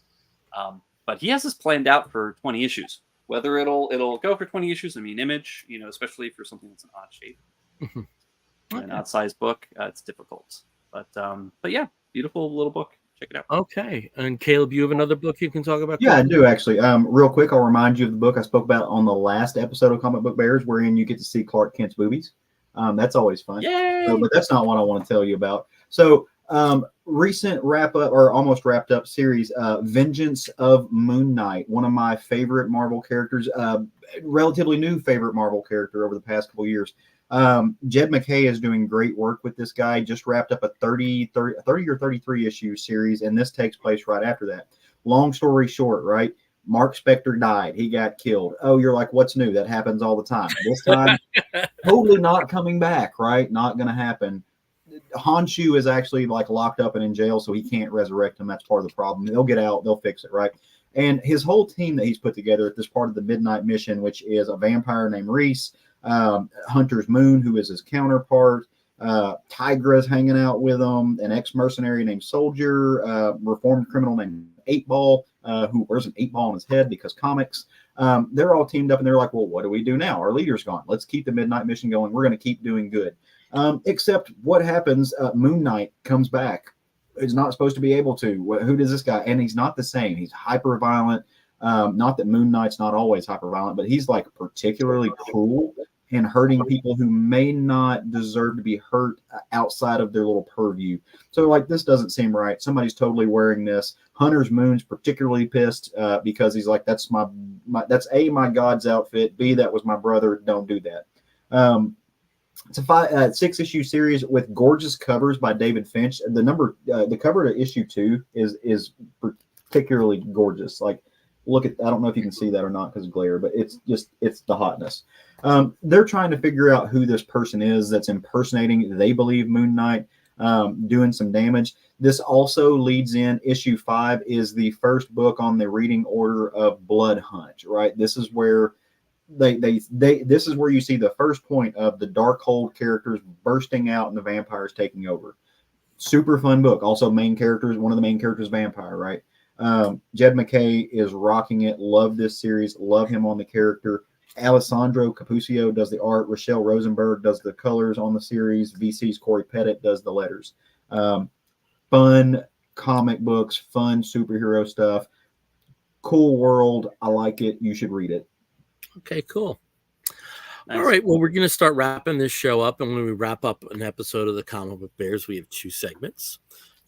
But he has this planned out for 20 issues. Whether it'll go for 20 issues, Image, especially for something that's an odd shape, an odd size book, it's difficult. But yeah, beautiful little book. Check it out. Okay. And Caleb, you have another book you can talk about? Yeah, I do actually. Real quick, I'll remind you of the book I spoke about on the last episode of Comic Book Bears, wherein you get to see Clark Kent's boobies. That's always fun. Yay! But that's not what I want to tell you about. So, recent wrap up, or almost wrapped up series, Vengeance of Moon Knight, one of my favorite Marvel characters, relatively new favorite Marvel character over the past couple years. Jed MacKay is doing great work with this guy. Just wrapped up a 30 or 33 issue series, and this takes place right after that. Long story short, right? Mark Spector died. He got killed. Oh, you're like, what's new? That happens all the time. This time, totally not coming back, right? Not going to happen. Honshu is actually like locked up and in jail, so he can't resurrect him. That's part of the problem. They'll get out. They'll fix it, right? And his whole team that he's put together at this part of the Midnight Mission, which is a vampire named Reese, Hunter's Moon, who is his counterpart, Tigra's hanging out with him, an ex-mercenary named Soldier, reformed criminal named 8-Ball, who wears an 8-ball on his head because comics. They're all teamed up, and they're like, well, what do we do now? Our leader's gone. Let's keep the Midnight Mission going. We're going to keep doing good. Except what happens, Moon Knight comes back. He's not supposed to be able to. Who does this guy? And he's not the same. He's hyper violent. Not that Moon Knight's not always hyper violent, but he's like particularly cruel and hurting people who may not deserve to be hurt outside of their little purview. So like, this doesn't seem right. Somebody's totally wearing this. Hunter's Moon's particularly pissed because he's like, that's my that's A, my God's outfit. B, that was my brother. Don't do that. It's a 6-issue series with gorgeous covers by David Finch. The cover to issue 2 is particularly gorgeous. Like, look at, I don't know if you can see that or not because of glare, but it's the hotness. They're trying to figure out who this person is that's impersonating, they believe, Moon Knight, doing some damage. This also leads in, issue 5 is the first book on the reading order of Blood Hunt, right? This is where this is where you see the first point of the Darkhold characters bursting out and the vampires taking over. Super fun book. Also, one of the main characters, vampire, right? Jed McKay is rocking it. Love this series. Love him on the character. Alessandro Cappuccio does the art. Rochelle Rosenberg does the colors on the series. VC's Corey Pettit does the letters. Fun comic books, fun superhero stuff. Cool world. I like it. You should read it. Okay, cool. Nice. All right. Well, we're going to start wrapping this show up. And when we wrap up an episode of the Comic Book Bears, we have 2 segments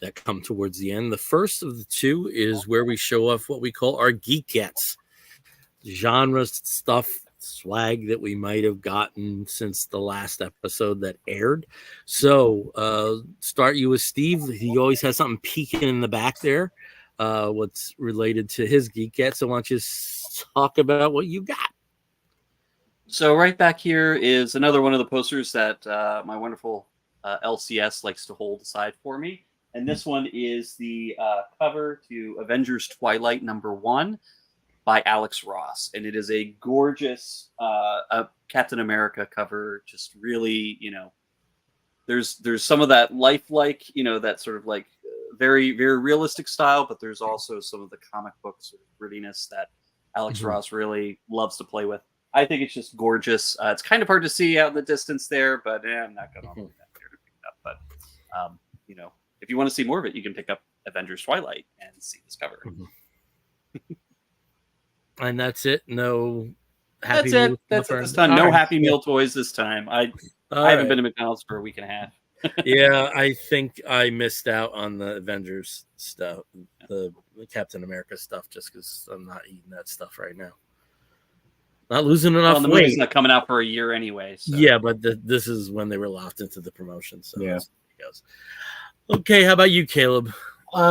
that come towards the end. The first of the 2 is where we show off what we call our Geek Gets. Genre stuff, swag that we might have gotten since the last episode that aired. So start you with Steve. He always has something peeking in the back there. What's related to his Geek Get. So why don't you talk about what you got? So right back here is another one of the posters that my wonderful LCS likes to hold aside for me. And this one is the cover to Avengers Twilight #1 by Alex Ross. And it is a gorgeous Captain America cover. Just really, there's some of that lifelike, that sort of like very, very realistic style, but there's also some of the comic book sort of grittiness that Alex Ross really loves to play with. I think it's just gorgeous. It's kind of hard to see out in the distance there, but I'm not going to hold that here to pick it up. But, if you want to see more of it, you can pick up Avengers Twilight and see this cover. And that's it. No Happy Meal. That's it this time. No Happy Meal toys this time. I haven't been to McDonald's for a week and a half. Yeah, I think I missed out on the Avengers stuff, the Captain America stuff, just because I'm not eating that stuff right now. Not losing enough the weight. movie's not coming out for a year anyway. So. Yeah, but this is when they were locked into the promotion. So yeah. Okay, how about you, Caleb?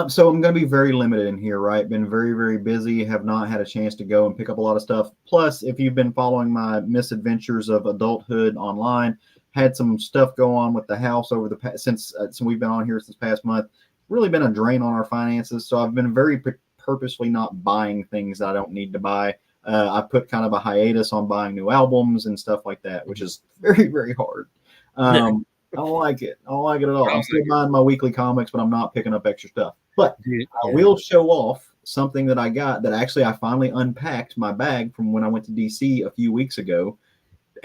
So I'm going to be very limited in here, right? Been very, very busy. Have not had a chance to go and pick up a lot of stuff. Plus, if you've been following my misadventures of adulthood online, had some stuff go on with the house over the past since we've been on here since past month. Really been a drain on our finances. So I've been very purposely not buying things that I don't need to buy. I put kind of a hiatus on buying new albums and stuff like that, which is very, very hard. I don't like it. I don't like it at all. I'm still buying my weekly comics, but I'm not picking up extra stuff. But I will show off something that I got that actually I finally unpacked my bag from when I went to DC a few weeks ago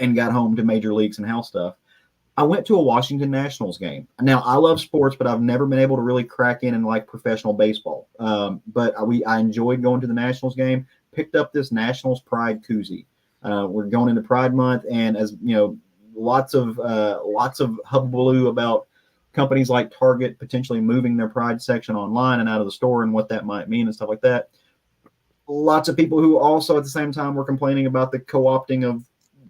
and got home to Major Leagues and house stuff. I went to a Washington Nationals game. Now, I love sports, but I've never been able to really crack in and like professional baseball. But I enjoyed going to the Nationals game. Picked up this Nationals Pride koozie. We're going into Pride Month, and as you know, lots of hullabaloo about companies like Target potentially moving their Pride section online and out of the store and what that might mean and stuff like that. Lots of people who also at the same time were complaining about the co-opting of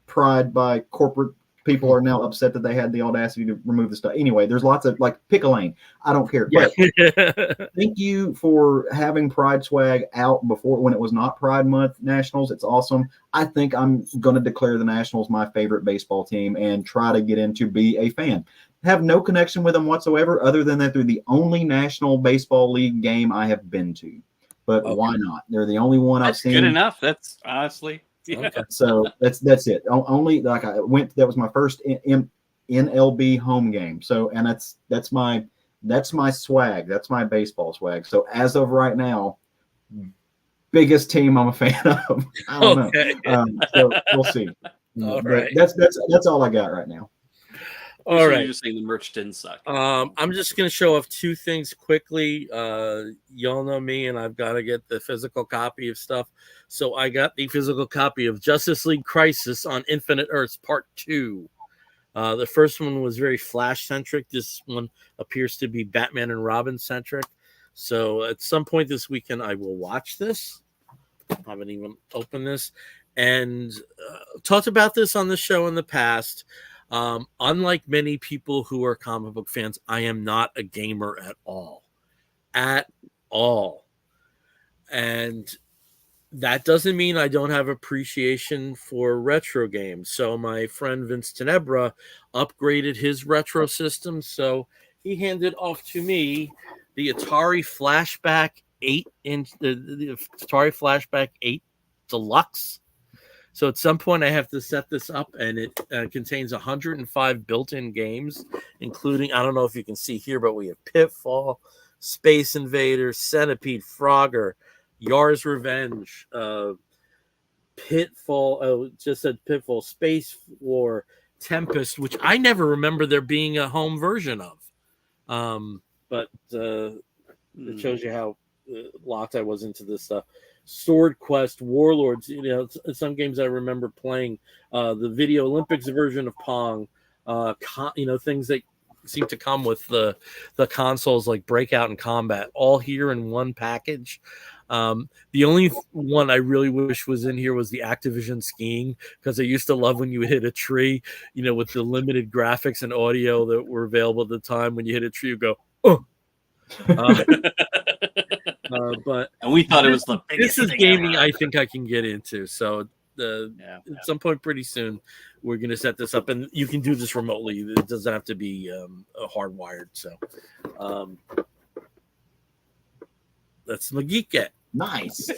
Pride by corporate people are now upset that they had the audacity to remove the stuff. Anyway, there's lots of pick a lane. I don't care. Yeah. But thank you for having Pride swag out before when it was not Pride Month Nationals. It's awesome. I think I'm going to declare the Nationals my favorite baseball team and try to get in to be a fan. Have no connection with them whatsoever other than that they're the only National Baseball League game I have been to. But why not? They're the only one I've seen. Good enough. That's honestly... Yeah. Okay. So that's it. Only like I went. That was my first NLB home game. So and that's my swag. That's my baseball swag. So as of right now, biggest team I'm a fan of. I don't know. So we'll see. All right. That's all I got right now. All right. You're just saying the merch didn't suck. I'm just going to show off 2 things quickly. Y'all know me, and I've got to get the physical copy of stuff. So I got the physical copy of Justice League Crisis on Infinite Earths Part 2. The first one was very Flash-centric. This one appears to be Batman and Robin-centric. So at some point this weekend, I will watch this. I haven't even opened this. And talked about this on the show in the past. Unlike many people who are comic book fans, I am not a gamer at all. At all. And that doesn't mean I don't have appreciation for retro games. So my friend Vince Tenebra upgraded his retro system. So he handed off to me the Atari Flashback 8-inch, the Atari Flashback 8 Deluxe. So at some point I have to set this up, and it contains 105 built-in games, including, I don't know if you can see here, but we have Pitfall, Space Invaders, Centipede, Frogger, Yar's Revenge, Pitfall. Oh, just said Pitfall, Space War, Tempest, which I never remember there being a home version of. But it shows you how locked I was into this stuff. Sword Quest, Warlords. You know, some games I remember playing. The Video Olympics version of Pong. You know, things that seem to come with the consoles like Breakout and Combat, all here in one package. The only one I really wish was in here was the Activision skiing, because I used to love when you hit a tree, you know, with the limited graphics and audio that were available at the time. When you hit a tree, you go, oh. But and we thought it was the biggest. This is gaming I think I can get into. So at some point pretty soon, we're going to set this up, and you can do this remotely. It doesn't have to be hardwired. So that's my Geek Get. Nice.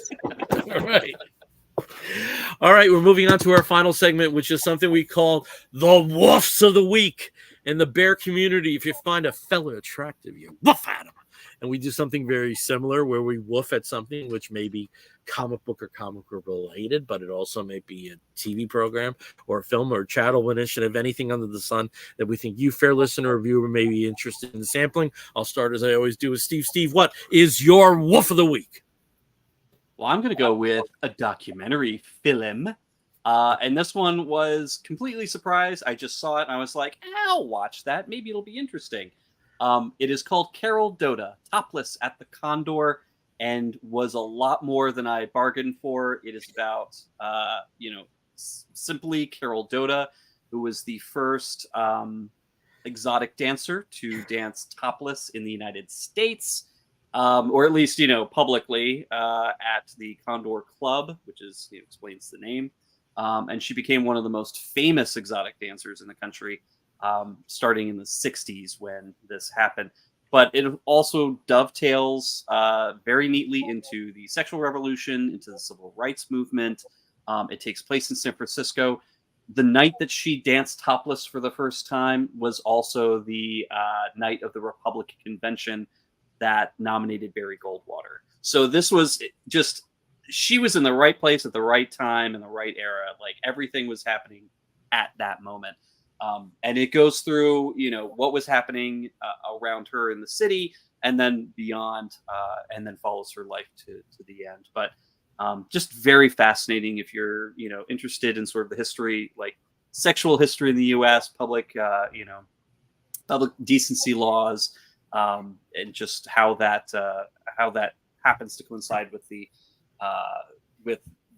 All right, we're moving on to our final segment, which is something we call the Woofs of the Week. In the bear community, if you find a fella attractive, you woof at him. And we do something very similar where we woof at something which may be comic book related, but it also may be a TV program or a film or a charitable initiative, anything under the sun that we think you, fair listener or viewer, may be interested in sampling. I'll start as I always do with Steve. Steve, what is your Woof of the Week? Well, I'm going to go with a documentary film. And this one was completely surprised. I just saw it and I was like, I'll watch that. Maybe it'll be interesting. It is called Carol Doda, Topless at the Condor, and was a lot more than I bargained for. It is about, simply Carol Doda, who was the first exotic dancer to dance topless in the United States. Or at least, publicly at the Condor Club, which is explains the name. And she became one of the most famous exotic dancers in the country, starting in the 60s when this happened. But it also dovetails very neatly into the sexual revolution, into the civil rights movement. It takes place in San Francisco. The night that she danced topless for the first time was also the night of the Republican convention that nominated Barry Goldwater. So this was just, she was in the right place at the right time in the right era. Like everything was happening at that moment. And it goes through, what was happening around her in the city and then beyond, and then follows her life to the end. But just very fascinating if you're, interested in sort of the history, like sexual history in the U.S., public decency laws, and just how that happens to coincide with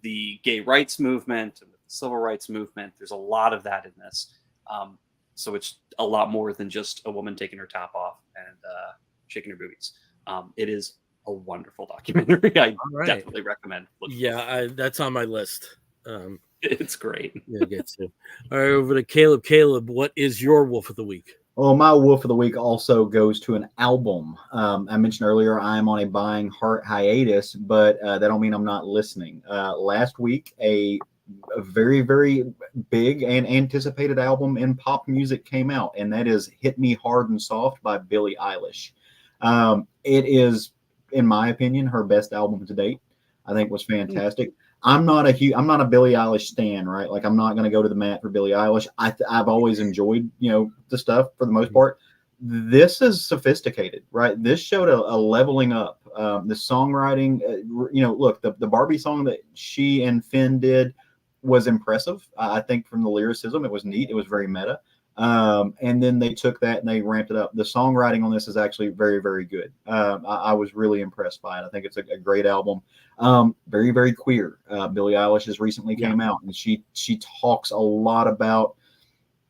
the gay rights movement and the civil rights movement. There's a lot of that in this. So it's a lot more than just a woman taking her top off and shaking her boobies. It is a wonderful documentary. I definitely recommend. That's on my list. It's great. Yeah, get to. All right, over to Caleb. Caleb, what is your Woof of the Week? Well, my Woof of the Week also goes to an album. I mentioned earlier I am on a buying heart hiatus, but that don't mean I'm not listening. Last week, a very, very big and anticipated album in pop music came out, and that is "Hit Me Hard and Soft" by Billie Eilish. It is, in my opinion, her best album to date. I think it was fantastic. I'm not a Billie Eilish stan, right? Like I'm not going to go to the mat for Billie Eilish. I've always enjoyed, the stuff for the most part. This is sophisticated, right? This showed a leveling up. The songwriting, look, the Barbie song that she and Finn did was impressive. I think from the lyricism, it was neat. It was very meta. And then they took that and they ramped it up. The songwriting on this is actually very, very good. I was really impressed by it. I think it's a great album. Very, very queer. Billie Eilish has recently came out, and she talks a lot about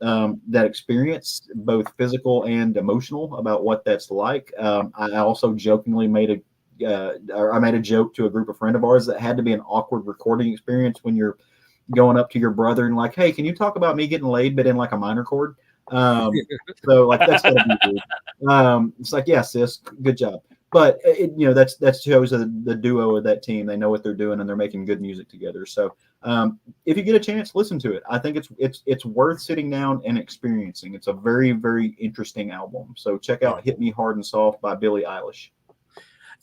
that experience, both physical and emotional, about what that's like. I also jokingly made a joke to a group of friends of ours that had to be an awkward recording experience when you're going up to your brother and like, hey, can you talk about me getting laid, but in like a minor chord? So like that's gonna be weird. It's like, yeah, sis, good job. But that shows the duo of that team. They know what they're doing and they're making good music together. So if you get a chance, listen to it. I think it's worth sitting down and experiencing. It's a very, very interesting album. So check out "Hit Me Hard and Soft" by Billie Eilish.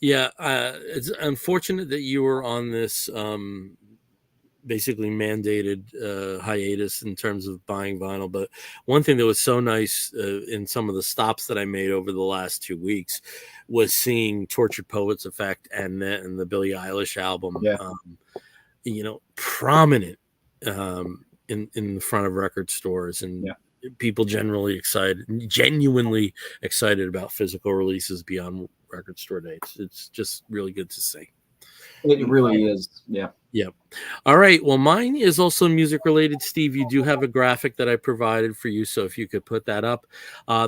Yeah, it's unfortunate that you were on this basically mandated hiatus in terms of buying vinyl. But one thing that was so nice in some of the stops that I made over the last 2 weeks was seeing Tortured Poets Effect and the Billie Eilish album, Yeah. Prominent in the front of record stores, and people genuinely excited about physical releases beyond record store dates. It's just really good to see. It really is. Yeah. Yep. All right. Well, mine is also music related. Steve, you do have a graphic that I provided for you. So if you could put that up.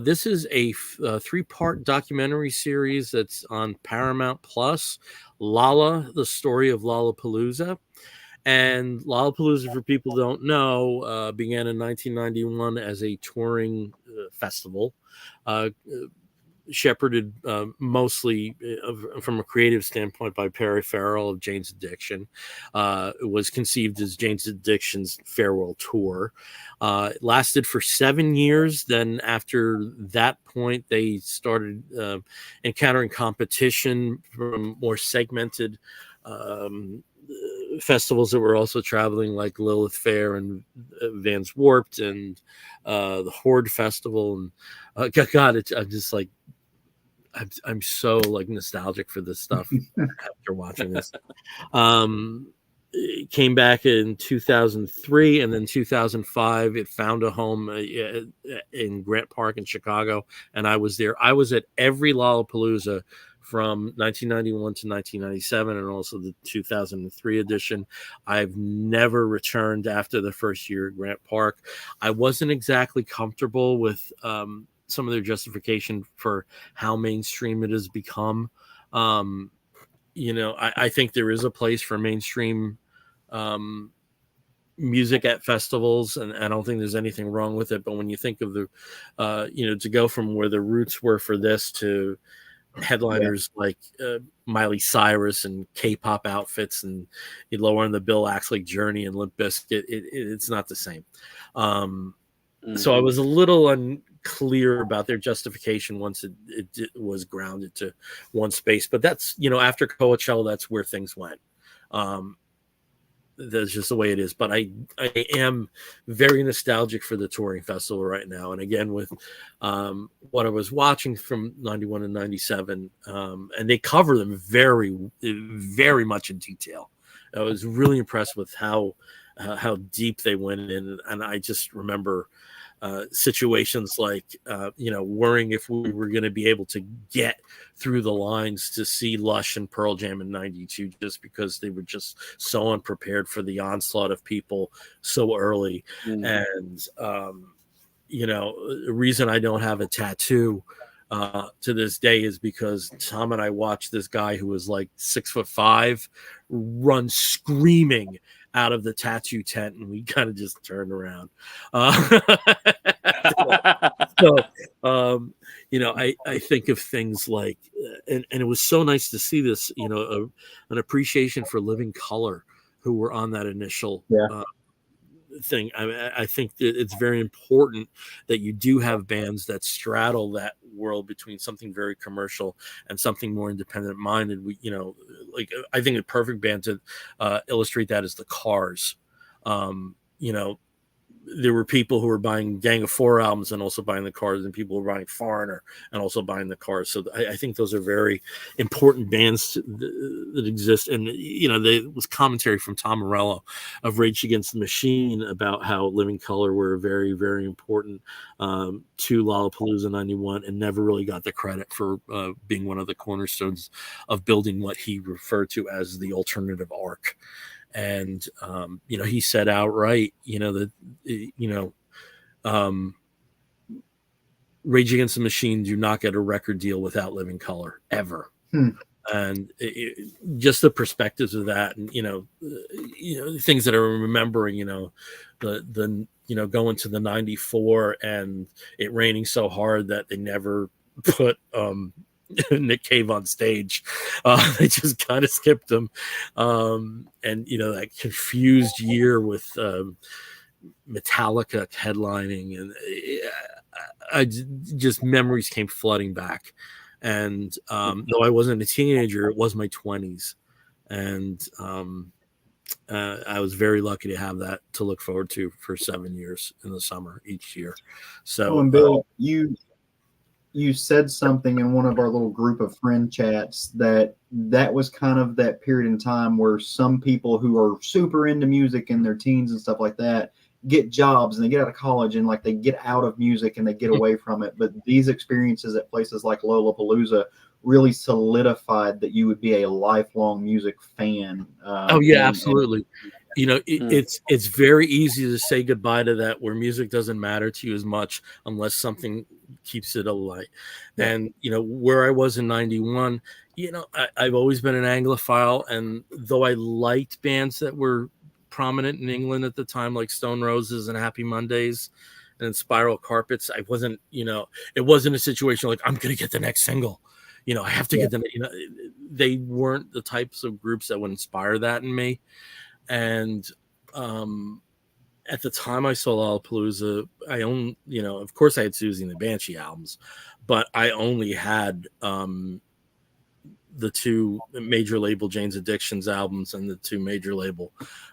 This is a 3-part documentary series that's on Paramount Plus, Lala, the story of Lollapalooza. And Lollapalooza, for people who don't know, began in 1991 as a touring festival. Shepherded mostly from a creative standpoint by Perry Farrell of Jane's Addiction. It was conceived as Jane's Addiction's farewell tour. It lasted for 7 years. Then after that point, they started encountering competition from more segmented festivals that were also traveling, like Lilith Fair and Vans Warped and the Horde Festival. And God, I'm just like, I'm so like nostalgic for this stuff after watching this. It came back in 2003, and then 2005 it found a home in Grant Park in Chicago, and I was there. I was at every Lollapalooza from 1991 to 1997, and also the 2003 edition. I've never returned after the first year at Grant Park. I wasn't exactly comfortable with some of their justification for how mainstream it has become. I think there is a place for mainstream music at festivals, and I don't think there's anything wrong with it. But when you think of the, to go from where the roots were for this to headliners like Miley Cyrus and K-pop outfits, and you lower on the Bill Axley Journey and Limp Bizkit, it's not the same. So I was a little unclear about their justification once it was grounded to one space. But that's, after Coachella, that's where things went. That's just the way it is. But I am very nostalgic for the touring festival right now. And again, with what I was watching from 91 and 97, and they cover them very, very much in detail. I was really impressed with how deep they went in. And I just remember situations like, worrying if we were going to be able to get through the lines to see Lush and Pearl Jam in 92, just because they were just so unprepared for the onslaught of people so early. And, the reason I don't have a tattoo to this day is because Tom and I watched this guy who was like 6'5" run screaming out of the tattoo tent, and we kind of just turned around. I think of things like, and it was so nice to see this, an appreciation for Living Colour, who were on that initial thing. I think that it's very important that you do have bands that straddle that world between something very commercial and something more independent minded. I think a perfect band to illustrate that is the Cars. There were people who were buying Gang of Four albums and also buying the Cars, and people were buying Foreigner and also buying the Cars. So I think those are very important bands that exist. And, there was commentary from Tom Morello of Rage Against the Machine about how Living Colour were very, very important to Lollapalooza 91 and never really got the credit for being one of the cornerstones of building what he referred to as the alternative arc. And, he said outright, that, Rage Against the Machine do not get a record deal without Living Colour ever. And just the perspectives of that, and, things that I'm remembering, the going to the 94 and it raining so hard that they never put, Nick Cave on stage. They just kind of skipped him. And that confused year with Metallica headlining, and I just memories came flooding back. And though I wasn't a teenager, it was my 20s. And I was very lucky to have that to look forward to for 7 years in the summer each year. So, and Bill, you said something in one of our little group of friend chats that was kind of that period in time where some people who are super into music in their teens and stuff like that get jobs and they get out of college and like they get out of music and they get away from it. But these experiences at places like Lollapalooza really solidified that you would be a lifelong music fan. Oh yeah, absolutely. It's very easy to say goodbye to that where music doesn't matter to you as much unless something keeps it alive. Yeah. And where I was in 91, I've always been an Anglophile, and though I liked bands that were prominent in England at the time, like Stone Roses and Happy Mondays and Spiral Carpets, I wasn't, it wasn't a situation like I'm gonna get the next single. I have to get them. They weren't the types of groups that would inspire that in me. And at the time I saw Lollapalooza, I owned, of course I had Susie and the Banshee albums, but I only had the two major label Jane's Addictions albums and the two major label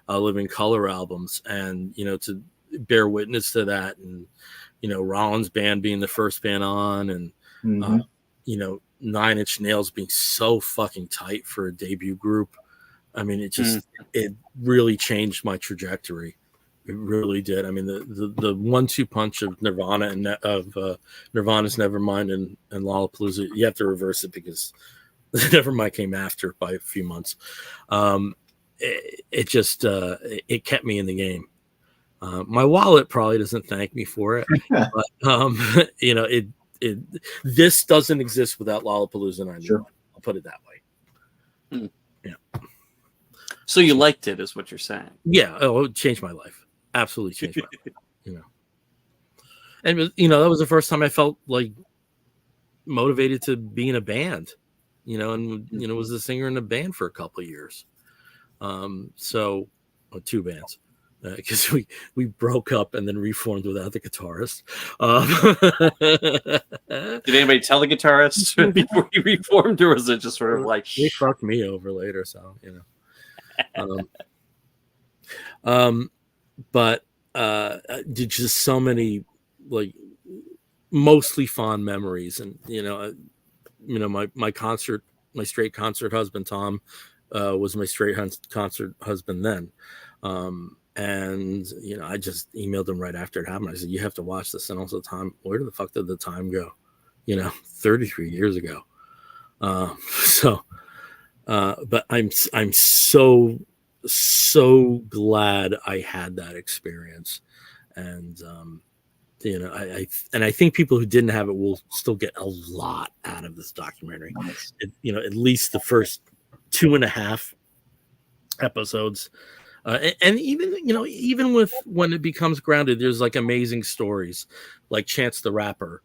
Living Color albums. And, to bear witness to that, and, Rollins Band being the first band on, and, Nine Inch Nails being so fucking tight for a debut group. I mean, it really changed my trajectory. It really did. I mean, the 1-2 punch of Nirvana and of Nirvana's Nevermind and Lollapalooza, you have to reverse it because Nevermind came after by a few months. It kept me in the game. My wallet probably doesn't thank me for it, but this doesn't exist without Lollapalooza 91. Sure. I'll put it that way. Yeah. So you liked it, is what you're saying? Yeah. Oh, it changed my life. Absolutely changed my life. And that was the first time I felt like motivated to be in a band. Was the singer in a band for a couple of years. So 2 bands. Because we broke up and then reformed without the guitarist. Did anybody tell the guitarist before you reformed, or was it just sort of like they fucked me over later? So but did just so many like mostly fond memories, and my straight concert husband Tom was my straight concert husband then. And I just emailed him right after it happened. I said, you have to watch this. And also, Tom, where the fuck did the time go? 33 years ago. But I'm so glad I had that experience. And I think people who didn't have it will still get a lot out of this documentary. Nice. At least the first 2.5 episodes. And even with when it becomes grounded, there's like amazing stories, like Chance the Rapper,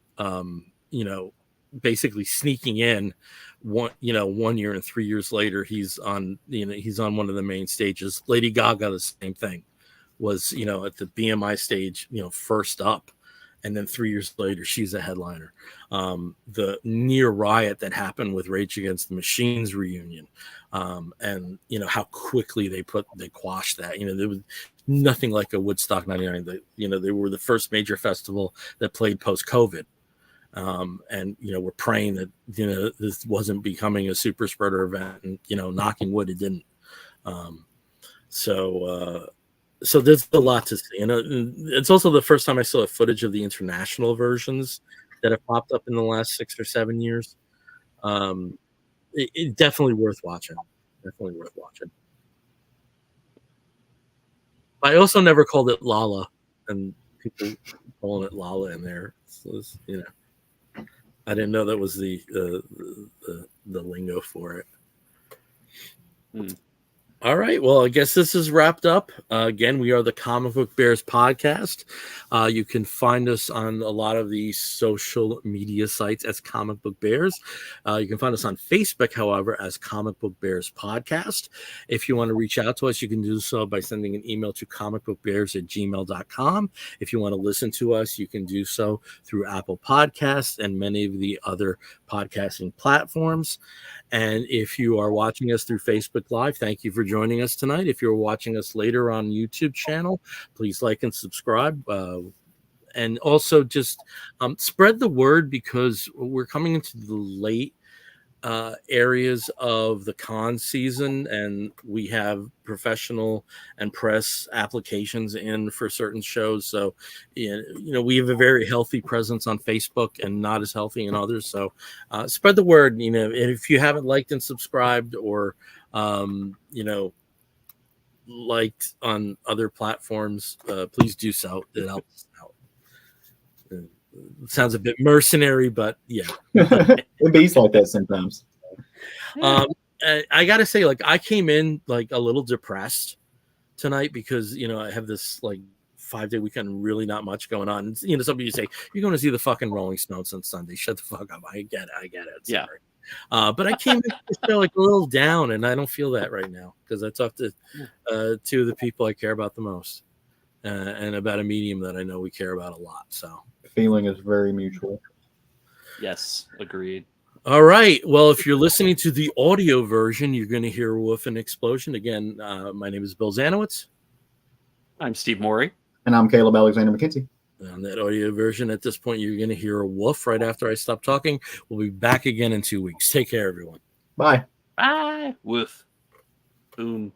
basically sneaking in 1 year and 3 years later, he's on one of the main stages. Lady Gaga, the same thing, was, at the BMI stage, first up. And then 3 years later, she's a headliner. The near riot that happened with Rage Against the Machine's reunion, and how quickly they quashed that. There was nothing like a Woodstock '99. They were the first major festival that played post-COVID, and we're praying that this wasn't becoming a super spreader event, and knocking wood, it didn't. So there's a lot to see. It's also the first time I saw footage of the international versions that have popped up in the last 6 or 7 years. It definitely worth watching. I also never called it Lala, and people calling it Lala in there. So I didn't know that was the lingo for it. All right. Well, I guess this is wrapped up. Again, we are the Comic Book Bears podcast. You can find us on a lot of the social media sites as Comic Book Bears. You can find us on Facebook, however, as Comic Book Bears Podcast. If you want to reach out to us, you can do so by sending an email to comicbookbears@gmail.com. If you want to listen to us, you can do so through Apple Podcasts and many of the other podcasting platforms. And if you are watching us through Facebook Live, thank you for joining us tonight. If you're watching us later on YouTube channel, please like and subscribe. And also just spread the word, because we're coming into the late areas of the con season, and we have professional and press applications in for certain shows. So, we have a very healthy presence on Facebook and not as healthy in others. So spread the word. If you haven't liked and subscribed, or liked on other platforms, please do so. It helps us out. It sounds a bit mercenary, but yeah. It beats like that sometimes. I gotta say, I came in a little depressed tonight because I have this 5-day weekend, really not much going on. Somebody say you're going to see the fucking Rolling Stones on Sunday. Shut the fuck up. I get it. Sorry. Yeah. But I came in the show a little down, and I don't feel that right now because I talked to two of the people I care about the most, and about a medium that I know we care about a lot. So feeling is very mutual. Yes, agreed. All right. Well, if you're listening to the audio version, you're going to hear Woof and Explosion. Again, my name is Bill Zanowitz. I'm Steve Morey. And I'm Caleb Alexander McKenzie. On that audio version, at this point, you're going to hear a Woof right after I stop talking. We'll be back again in 2 weeks. Take care, everyone. Bye. Bye. Woof. Boom.